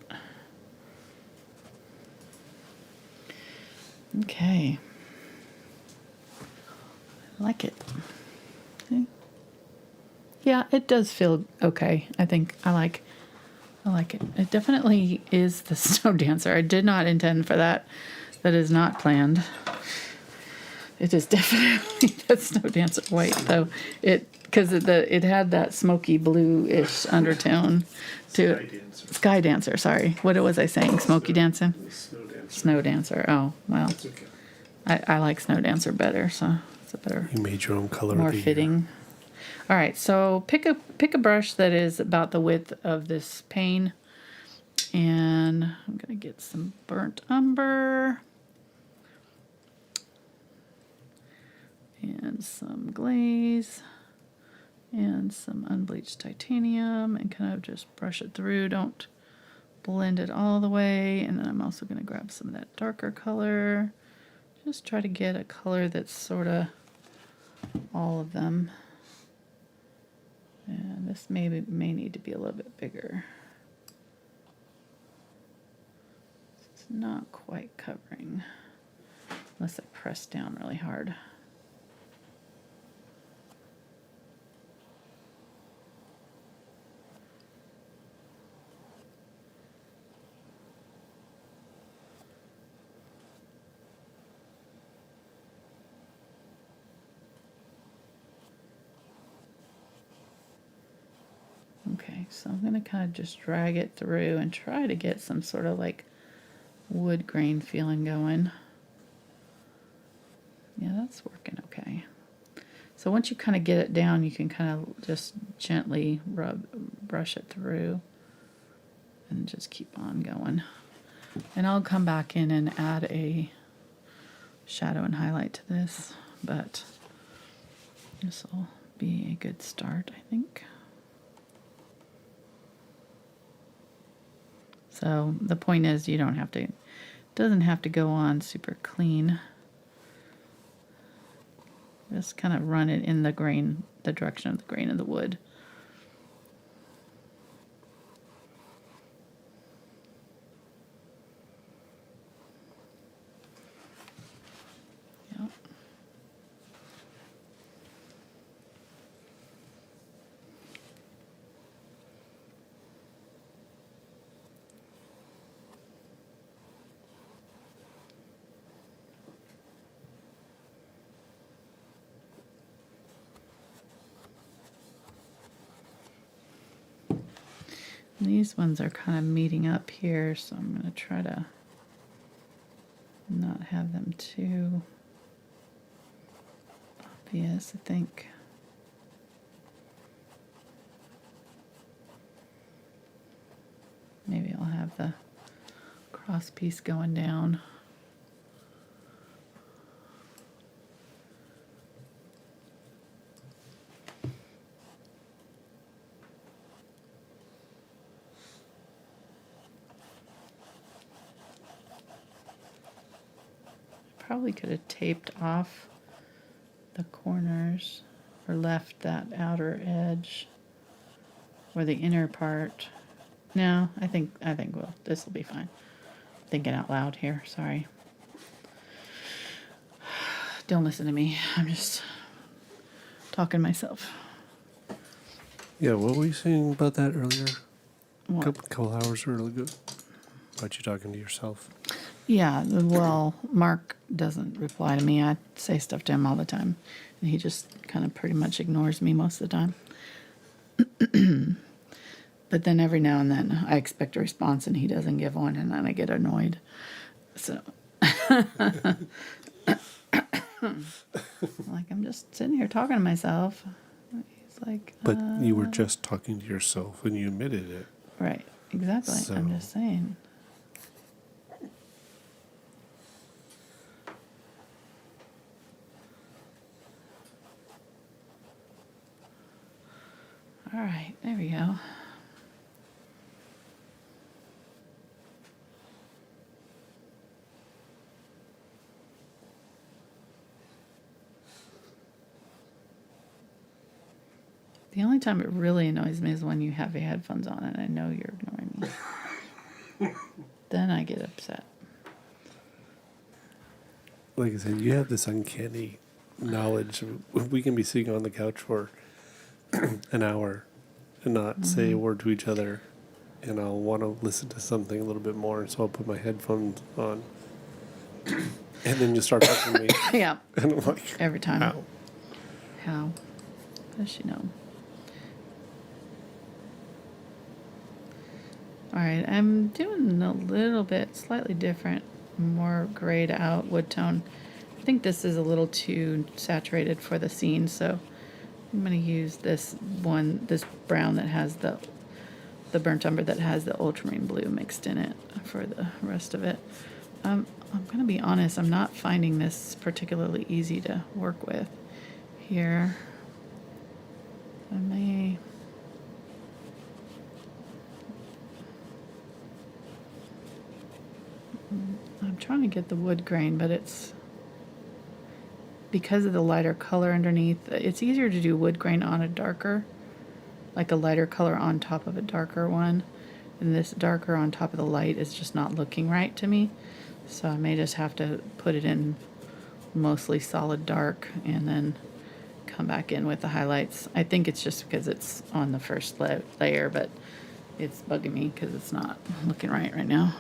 Okay. I like it. Okay. Yeah, it does feel okay. I think I like it. It definitely is the snow dancer. I did not intend for that. That is not planned. It is definitely that snow dancer white, though. Because it had that smoky blue-ish undertone to it. Sky dancer, sorry. What was I saying? Smoky dancing? Snow dancer. Snow dancer. Oh, well. It's okay. I like snow dancer better, so it's a better, You made your own color. more fitting. All right, so pick a brush that is about the width of this pane, and I'm gonna get some burnt umber and some glaze and some unbleached titanium, and kind of just brush it through. Don't blend it all the way. And then I'm also going to grab some of that darker color. Just try to get a color that's sort of all of them. And this may need to be a little bit bigger. It's not quite covering unless I press down really hard. Okay, so I'm going to kind of just drag it through and try to get some sort of like wood grain feeling going. Yeah, that's working okay. So once you kind of get it down, you can kind of just gently brush it through and just keep on going. And I'll come back in and add a shadow and highlight to this, but this will be a good start, I think. So the point is, you don't have to, it doesn't have to go on super clean. Just kind of run it in the grain, the direction of the grain of the wood. Yep. These ones are kind of meeting up here, so I'm going to try to not have them too obvious, I think. Maybe I'll have the cross piece going down. Probably could have taped off the corners or left that outer edge or the inner part. No, I think well, this will be fine. Thinking out loud here, sorry. Don't listen to me. I'm just talking to myself. Yeah, what were you saying about that earlier? What? Couple hours early ago. About you talking to yourself. Yeah, well, Mark doesn't reply to me. I say stuff to him all the time, and he just kind of pretty much ignores me most of the time. But then every now and then I expect a response, and he doesn't give one, and then I get annoyed. So, like, I'm just sitting here talking to myself. He's like, But you were just talking to yourself when you admitted it. right, exactly. So. I'm just saying. All right, there we go. The only time it really annoys me is when you have your headphones on and I know you're ignoring me. Then I get upset. Like I said, you have this uncanny knowledge. We can be sitting on the couch for an hour and not say a word to each other, and I'll want to listen to something a little bit more, so I'll put my headphones on, and then you start talking to me. Yeah. And I'm like, Every time. how? How? Does she know? All right, I'm doing a little bit slightly different, more grayed out wood tone. I think this is a little too saturated for the scene, so I'm going to use this brown that has the burnt umber that has the ultramarine blue mixed in it for the rest of it. I'm going to be honest, I'm not finding this particularly easy to work with here. I'm trying to get the wood grain, but it's because of the lighter color underneath. It's easier to do wood grain on a darker, like a lighter color on top of a darker one. And this darker on top of the light is just not looking right to me. So I may just have to put it in mostly solid dark and then come back in with the highlights. I think it's just because it's on the first layer, but it's bugging me because it's not looking right now.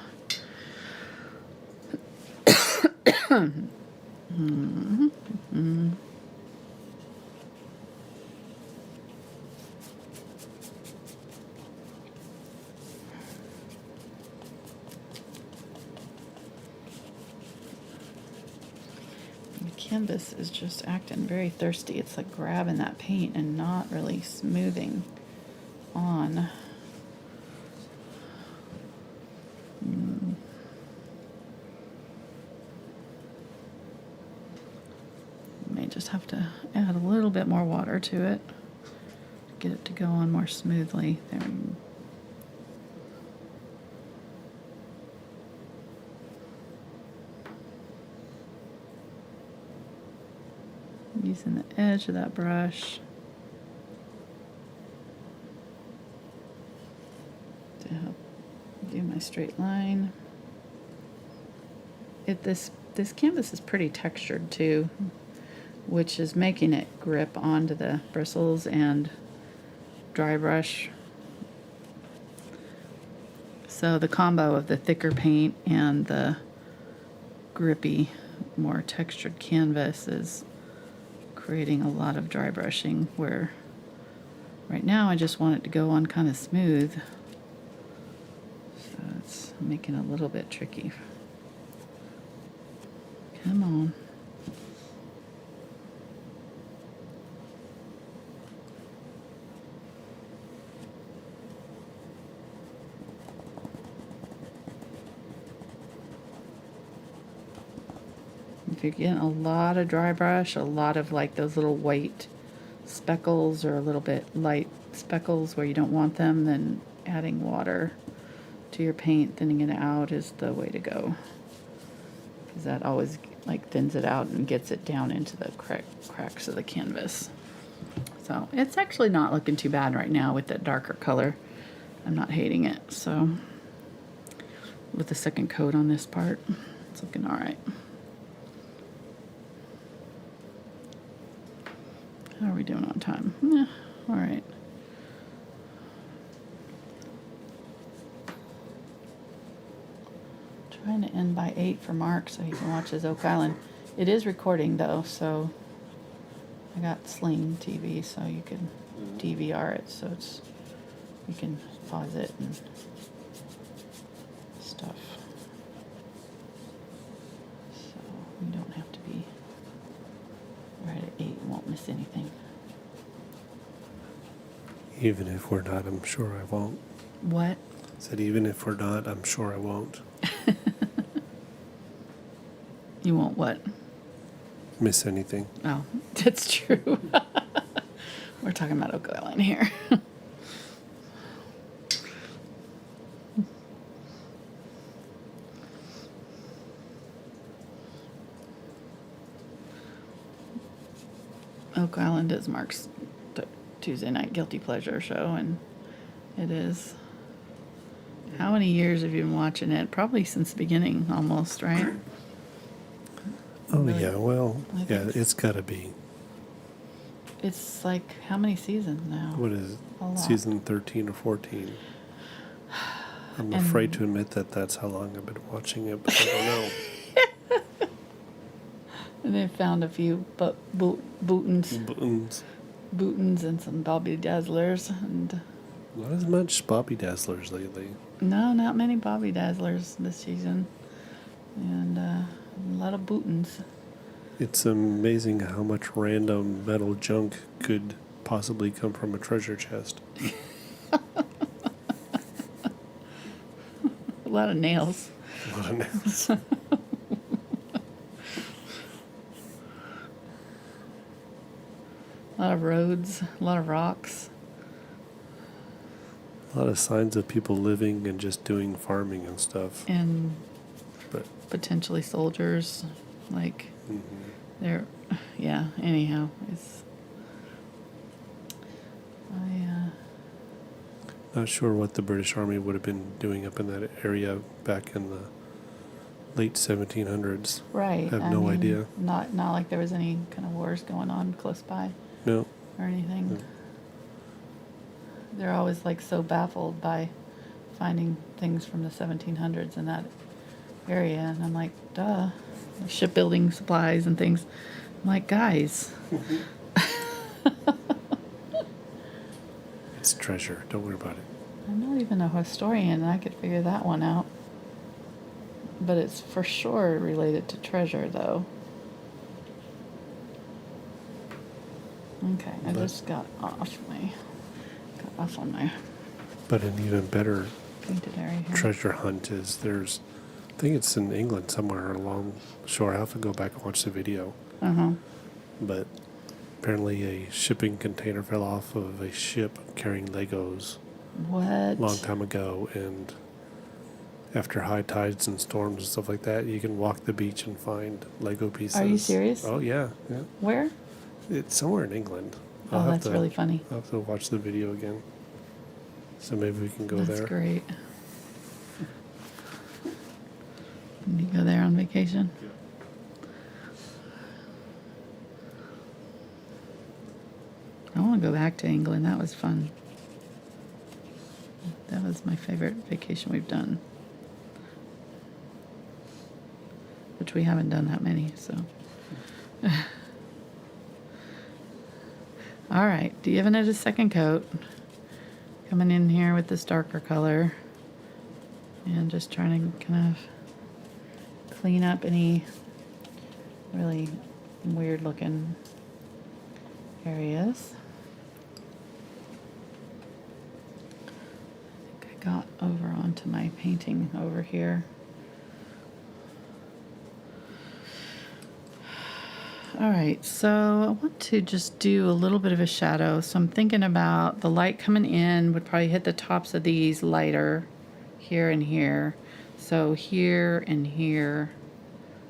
The canvas is just acting very thirsty. It's like grabbing that paint and not really smoothing on. May just have to add a little bit more water to it to get it to go on more smoothly. There. Using the edge of that brush to help do my straight line. This canvas is pretty textured too, which is making it grip onto the bristles and dry brush. So the combo of the thicker paint and the grippy, more textured canvas is creating a lot of dry brushing, where right now I just want it to go on kind of smooth. So it's making it a little bit tricky. Come on. If you're getting a lot of dry brush, a lot of like those little white speckles or a little bit light speckles where you don't want them, then adding water to your paint, thinning it out is the way to go. Because that always like thins it out and gets it down into the cracks of the canvas. So it's actually not looking too bad right now with that darker color. I'm not hating it. So with the second coat on this part, it's looking all right. How are we doing on time? Yeah, all right. Trying to end by 8 for Mark so he can watch his Oak Island. It is recording though, so I got Sling TV, so you can DVR it, so it's you can pause it and stuff. So we don't have to be right at 8 and won't miss anything. Even if we're not, I'm sure I won't. What? Said even if we're not, I'm sure I won't. You won't what? Miss anything. Oh, that's true. We're talking about Oak Island here. Oak Island is Mark's Tuesday night guilty pleasure show, and it is. How many years have you been watching it? Probably since the beginning, almost, right? Oh, Really? yeah, well, I yeah, think it's got to be. It's like, how many seasons now? What is it? A lot. Season 13 or 14? I'm And- afraid to admit that that's how long I've been watching it, but I don't know. And they found a few bootins and some Bobby Dazzlers, and Not as much Bobby Dazzlers lately. no, not many Bobby Dazzlers this season, and a lot of bootins. It's amazing how much random metal junk could possibly come from a treasure chest. A lot of nails. A lot of nails. A lot of roads, a lot of rocks. A lot of signs of people living and just doing farming and stuff. And But potentially soldiers. Like, they're, yeah, anyhow. not sure what the British Army would have been doing up in that area back in the late 1700s. Right. I have no idea. Not like there was any kind of wars going on close by No. or anything. No. They're always like so baffled by finding things from the 1700s in that area. And I'm like, duh. Shipbuilding supplies and things. I'm like, guys. It's treasure. Don't worry about it. I'm not even a historian, and I could figure that one out. But it's for sure related to treasure, though. Okay, I just got off on my But an even better painted area here. treasure hunt is I think it's in England somewhere along the shore. I have to go back and watch the video. But apparently a shipping container fell off of a ship carrying Legos What? a long time ago, and after high tides and storms and stuff like that, you can walk the beach and find Lego pieces. Are you serious? Oh yeah. Where? It's somewhere in England. Oh, that's really funny. I'll have to watch the video again. So maybe we can go there. That's great. Can you go there on vacation? Yeah. I want to go back to England. That was fun. That was my favorite vacation we've done. Which we haven't done that many, so. All right, giving it a second coat. Coming in here with this darker color. And just trying to kind of clean up any really weird looking areas. I think I got over onto my painting over here. All right, so I want to just do a little bit of a shadow. So I'm thinking about the light coming in would probably hit the tops of these lighter here and here. So here and here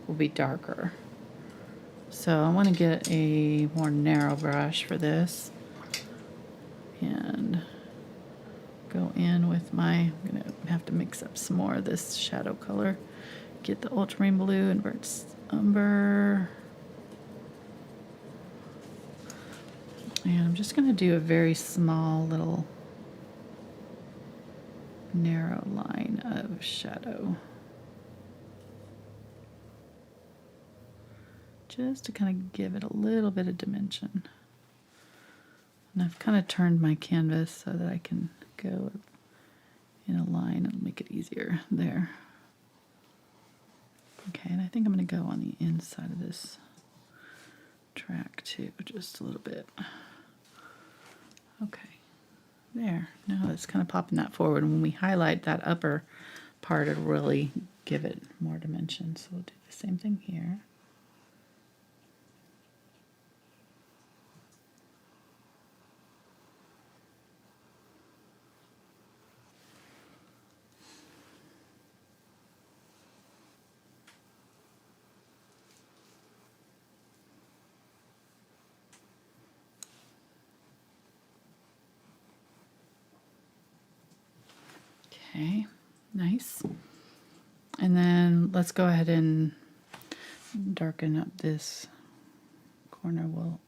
will be darker. So I want to get a more narrow brush for this and go in with I'm going to have to mix up some more of this shadow color. Get the Ultramarine Blue and Umber. And I'm just going to do a very small little narrow line of shadow. Just to kind of give it a little bit of dimension. And I've kind of turned my canvas so that I can go in a line and make it easier there. Okay, and I think I'm going to go on the inside of this track too, just a little bit. Okay, there. Now it's kind of popping that forward. And when we highlight that upper part, it'll really give it more dimension. So we'll do the same thing here. Okay, nice. And then let's go ahead and darken up this corner. We'll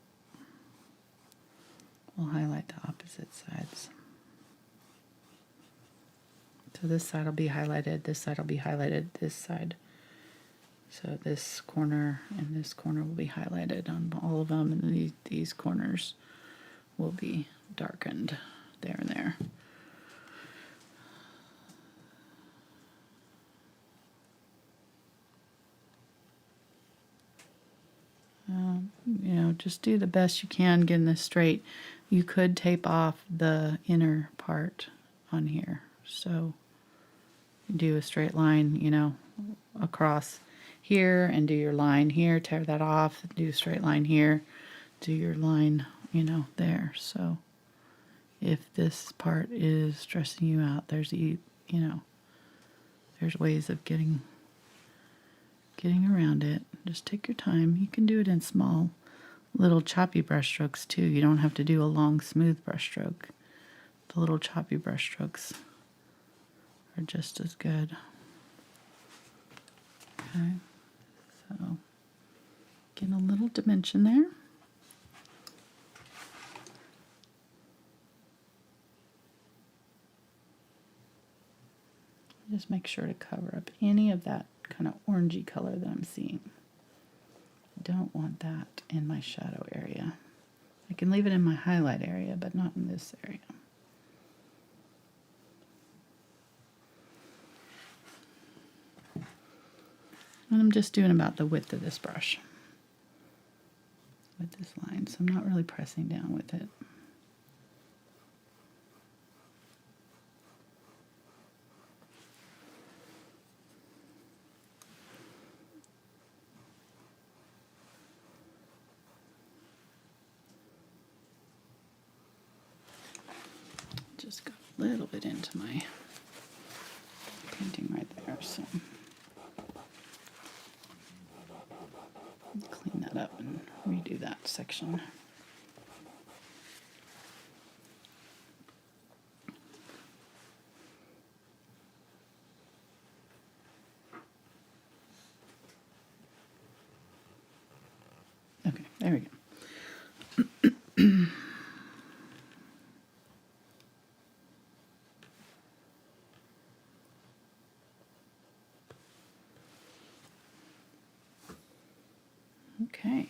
highlight the opposite sides. So this side will be highlighted, this side will be highlighted, this side. So this corner and this corner will be highlighted on all of them, and these corners will be darkened there and there. You know, just do the best you can getting this straight. You could tape off the inner part on here. So do a straight line, you know, across here and do your line here, tear that off, do a straight line here, do your line, you know, there. So if this part is stressing you out, there's, you know, there's ways of getting around it. Just take your time. You can do it in small little choppy brush strokes too. You don't have to do a long smooth brush stroke. The little choppy brush strokes are just as good. Okay, so get a little dimension there. Just make sure to cover up any of that kind of orangey color that I'm seeing. Don't want that in my shadow area. I can leave it in my highlight area, but not in this area. And I'm just doing about the width of this brush with this line, so I'm not really pressing down with it. Just got a little bit into my painting right there, so clean that up and redo that section. Okay, there we go. Okay.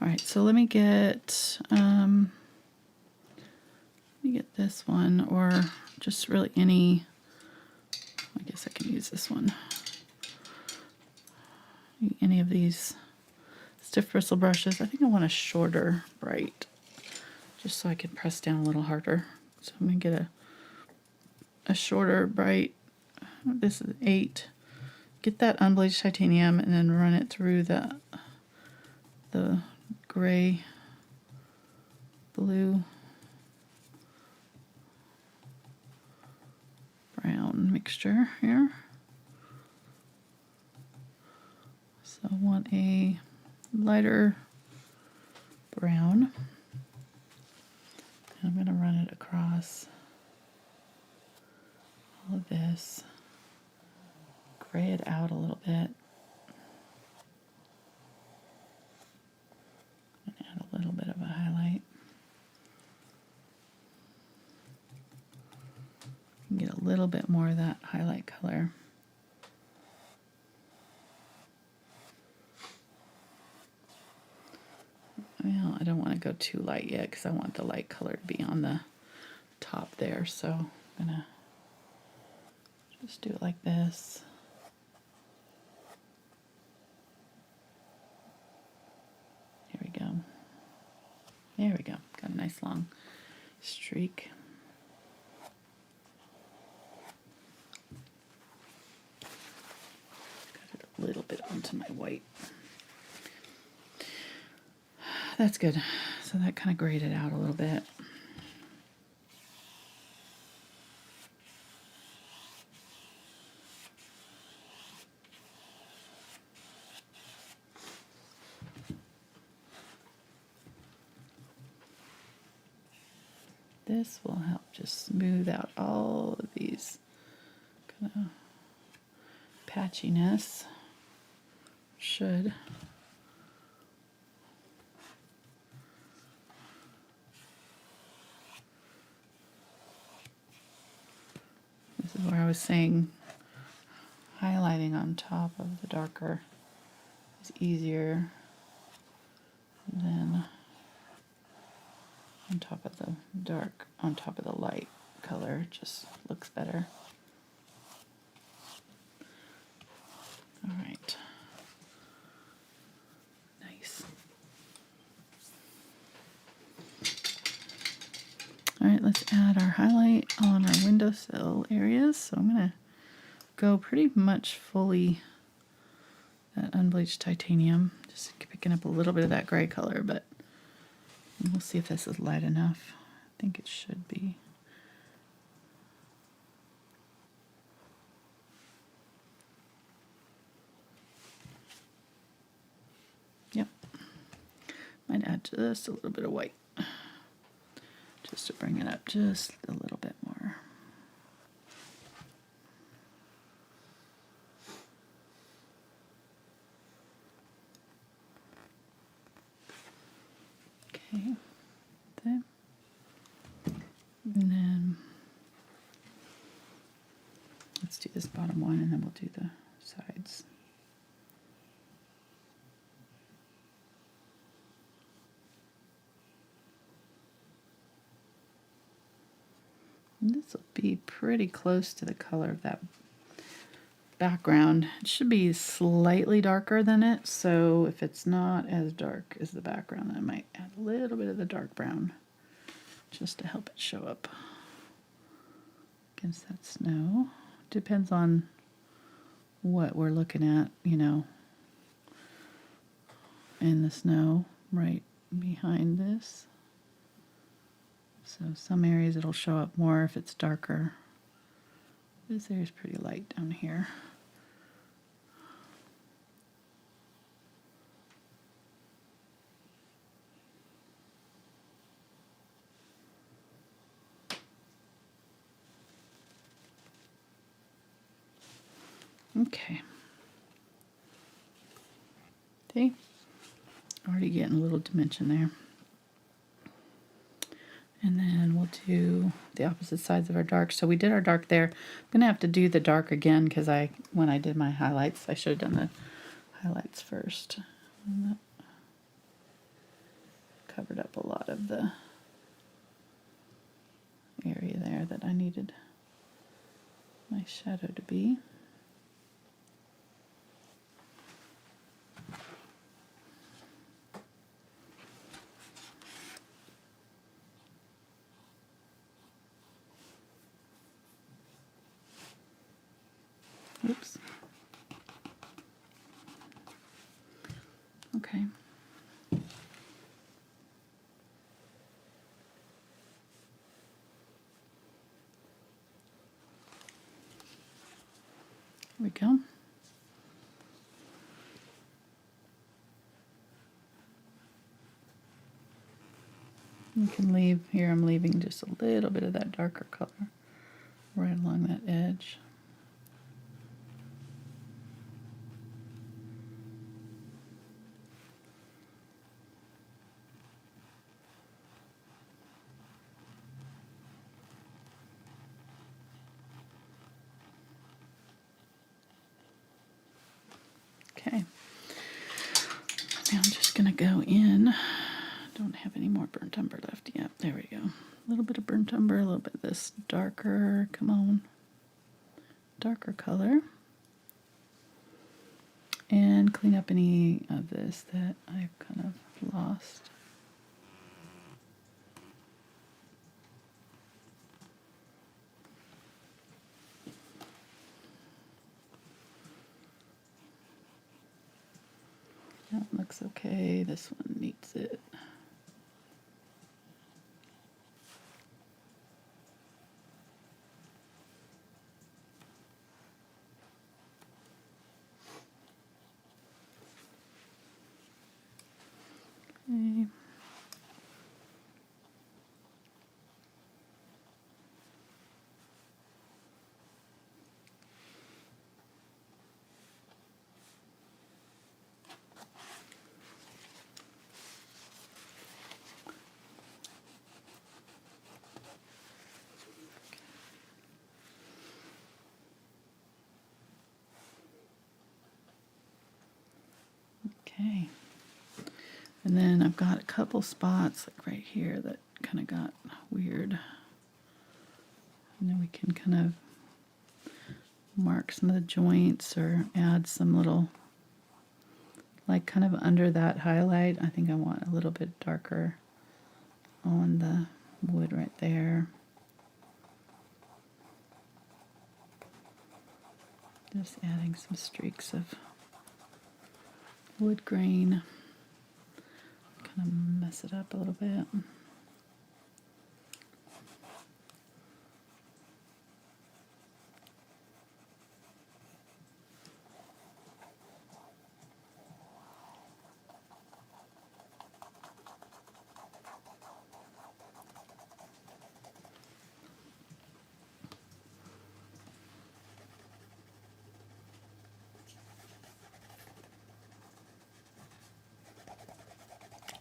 All right, so let me get this one, or just really any, I guess I can use this one. Any of these stiff bristle brushes. I think I want a shorter bright, just so I can press down a little harder. So I'm gonna get a shorter bright. This is 8. Get that unbleached titanium and then run it through the gray, blue, brown mixture here. So I want a lighter brown. And I'm going to run it across all of this, gray it out a little bit, and add a little bit of a highlight. Get a little bit more of that highlight color. Well, I don't want to go too light yet because I want the light color to be on the top there, so I'm going to just do it like this. Here we go. There we go. Got a nice long streak. Got it a little bit onto my white. That's good. So that kind of grayed it out a little bit. This will help just smooth out all of these kind of patchiness. Should. This is where I was saying highlighting on top of the darker is easier than on top of the dark, on top of the light color. It just looks better. All right, let's add our highlight on our windowsill areas. So I'm going to go pretty much fully that unbleached titanium, just picking up a little bit of that gray color, but we'll see if this is light enough. I think it should be. Yep. Might add just a little bit of white, just to bring it up just a little bit more. Okay, there. And then let's do this bottom one, and then we'll do the sides. This will be pretty close to the color of that background. It should be slightly darker than it, so if it's not as dark as the background, then I might add a little bit of the dark brown just to help it show up against that snow. Depends on what we're looking at, you know, in the snow right behind this. So some areas it'll show up more if it's darker. This area's pretty light down here. Okay. See? Already getting a little dimension there. And then we'll do the opposite sides of our dark. So we did our dark there. I'm going to have to do the dark again because when I did my highlights, I should have done the highlights first. And that covered up a lot of the area there that I needed my shadow to be. Oops. Okay. Here we go. You can leave here, I'm leaving just a little bit of that darker color right along that edge. Okay, now I'm just going to go in. Don't have any more burnt umber left yet. There we go. A little bit of burnt umber, a little bit of this darker, come on, darker color. And clean up any of this that I've kind of lost. That looks okay. This one needs it. Okay. Okay. And then I've got a couple spots like right here that kind of got weird. And then we can kind of mark some of the joints or add some little, like kind of under that highlight. I think I want a little bit darker on the wood right there. Just adding some streaks of wood grain. Kind of mess it up a little bit.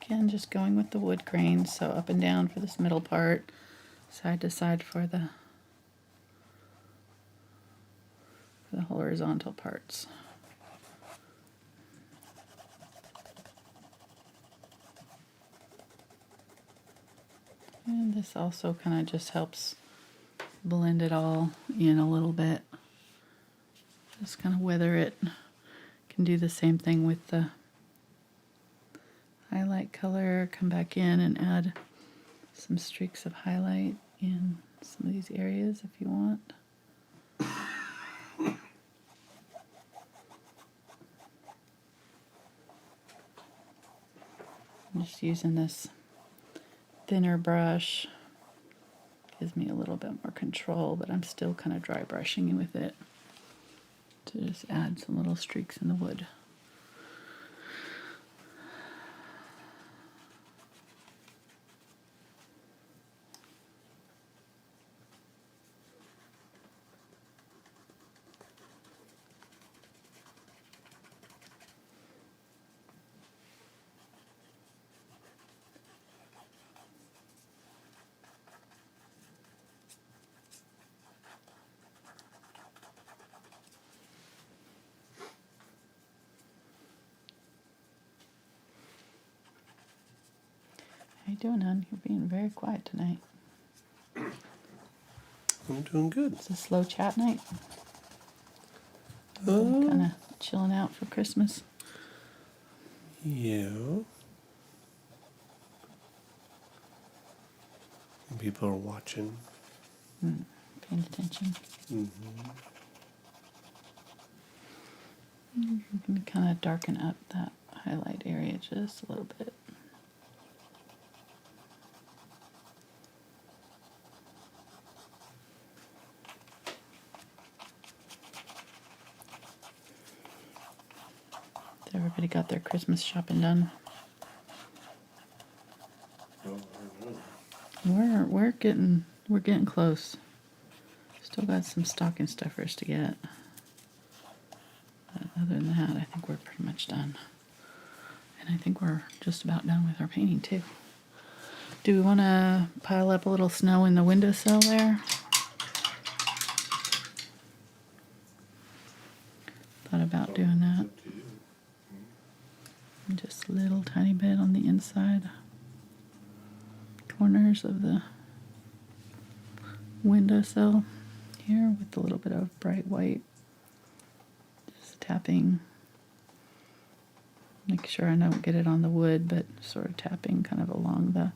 Again, just going with the wood grain, so up and down for this middle part, side to side for the horizontal parts. And this also kind of just helps blend it all in a little bit. Just kind of weather it. Can do the same thing with the highlight color. Come back in and add some streaks of highlight in some of these areas if you want. I'm just using this thinner brush. Gives me a little bit more control, but I'm still kind of dry brushing with it to just add some little streaks in the wood. How you doing, hon? You're being very quiet tonight. I'm doing good. It's a slow chat night. Kind of chilling out for Christmas. Yeah. People are watching. Paying attention. Mm-hmm. I'm going to kind of darken up that highlight area just a little bit. Everybody got their Christmas shopping done. We're getting close. Still got some stocking stuffers to get. But other than that, I think we're pretty much done. And I think we're just about done with our painting too. Do we want to pile up a little snow in the windowsill there? Thought about doing that. Just a little tiny bit on the inside corners of the windowsill here with a little bit of bright white. Just tapping. Make sure I don't get it on the wood, but sort of tapping kind of along the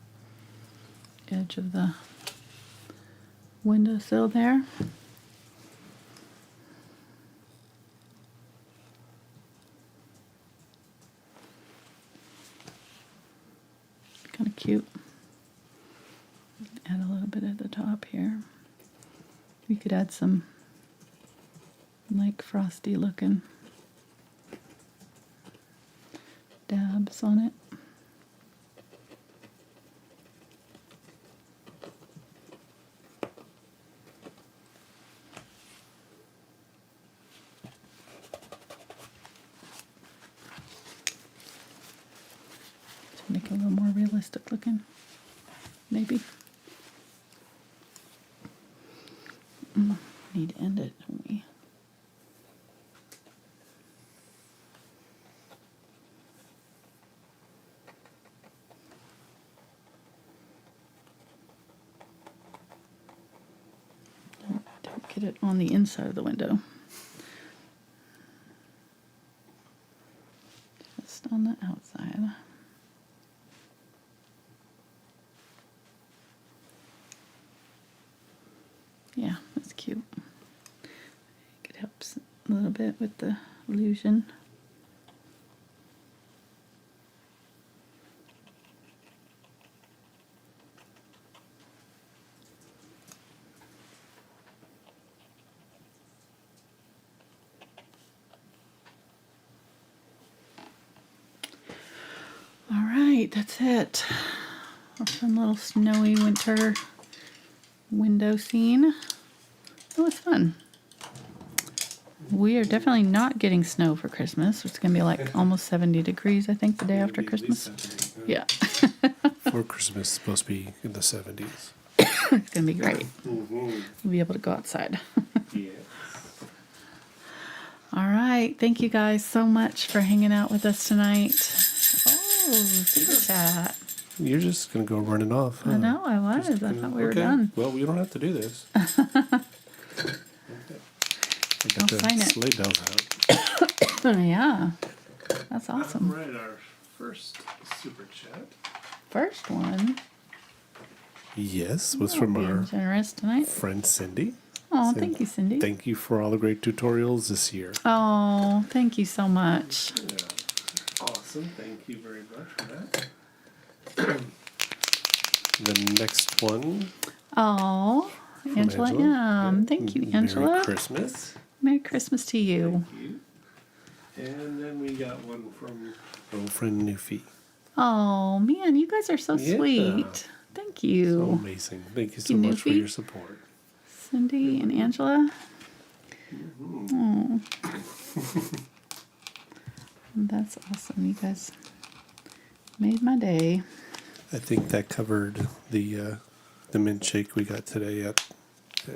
edge of the windowsill there. Kind of cute. Add a little bit at the top here. We could add some like frosty looking dabs on it. To make it a little more realistic looking, maybe. Need to end it, don't we? Don't get it on the inside of the window. Just on the outside. Yeah, that's cute. It helps a little bit with the illusion. All right, that's it. Our fun little snowy winter window scene. That was fun. We are definitely not getting snow for Christmas. It's going to be like almost 70 degrees, I think, the day after Christmas. Yeah. For Christmas, it's supposed to be in the 70s. It's going to be great. We'll be able to go outside. Yes. All right. Thank you guys so much for hanging out with us tonight. Oh, super chat. You're just going to go running off. Huh? I know, I was. I thought we were done. Well, we don't have to do this. I I'll got the sign it. sleigh bells out. Yeah. That's awesome. All right, our first super chat. First one. Yes, was Oh, from being our generous tonight. friend Cindy. Oh, Saying, thank you, Cindy. Thank you for all the great tutorials this year. Oh, thank you so much. Yeah. Awesome. Thank you very much for that. The next one. Oh, from Angela M. Yeah. Thank you, Merry Angela. Christmas. Merry Christmas to you. Thank you. And then we got one from old friend Newfie. Oh, man, you guys are so Yeah. sweet. Thank So you. amazing. Thank you so You much for Newfie. your support. Cindy and Angela. Oh. That's awesome. You guys made my day. I think that covered the mint shake we got today at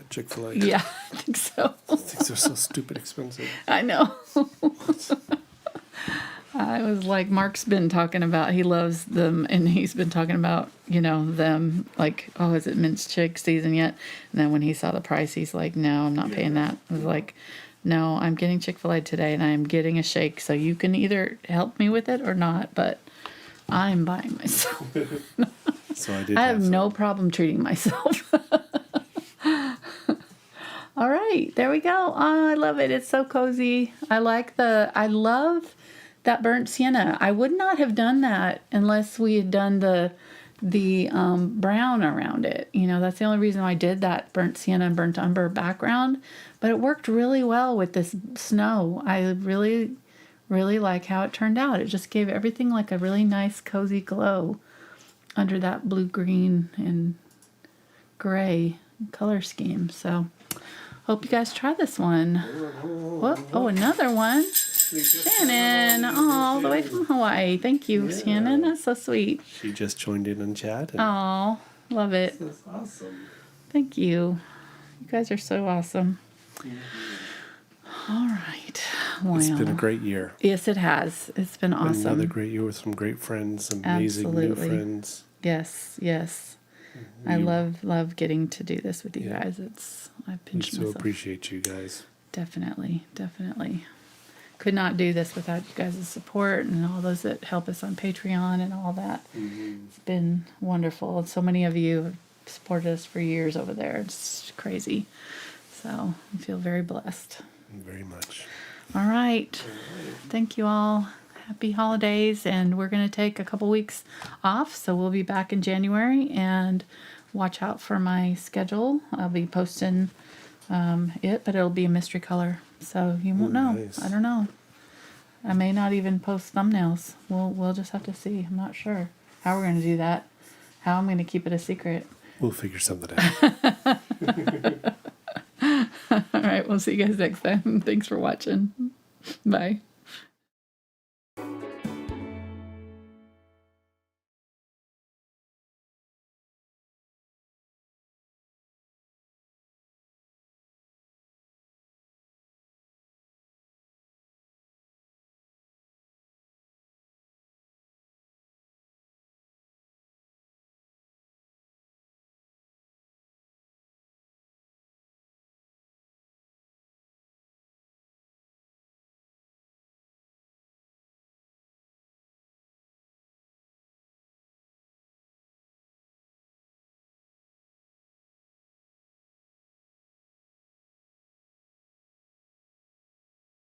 Chick-fil-A. Yeah, I think so. Things are so stupid expensive. I know. I was like, Mark's been talking about, he loves them, and he's been talking about, them, like, oh, is it minced chick season yet? And then when he saw the price, he's like, no, I'm not paying that. I was like, no, I'm getting Chick-fil-A today, and I'm getting a shake, so you can either help me with it or not, but I'm buying myself. So I did. I have some. no problem treating myself. All right, there we go. Oh, I love it. It's so cozy. I love that burnt sienna. I would not have done that unless we had done the brown around it. That's the only reason I did that burnt sienna and burnt umber background. But it worked really well with this snow. I really, really like how it turned out. It just gave everything like a really nice, cozy glow under that blue, green, and gray color scheme. So hope you guys try this one. Whoop. Oh, another one. Shannon, all the way from Hawaii. Thank you, Shannon. That's so sweet. She just joined in chat. Oh, love it. That's awesome. Thank you. You guys are so awesome. All right. Well, It's been a great year. yes, it has. It's been awesome. Another great year with some great friends, amazing new Absolutely. friends. Yes, yes. I love getting to do this with you guys. I We pinch so myself. appreciate you guys. Definitely. Could not do this without you guys' support and all those that help us on Patreon and all that. It's been wonderful. And so many of you have supported us for years over there. It's crazy. So I feel very blessed. Very much. All right. Thank you all. Happy holidays. And we're going to take a couple weeks off. So we'll be back in January, and watch out for my schedule. I'll be posting but it'll be a mystery color. So you won't know. Nice. I don't know. I may not even post thumbnails. We'll just have to see. I'm not sure how we're going to do that. How I'm going to keep it a secret. We'll figure something out. All right. We'll see you guys next time. Thanks for watching. Bye.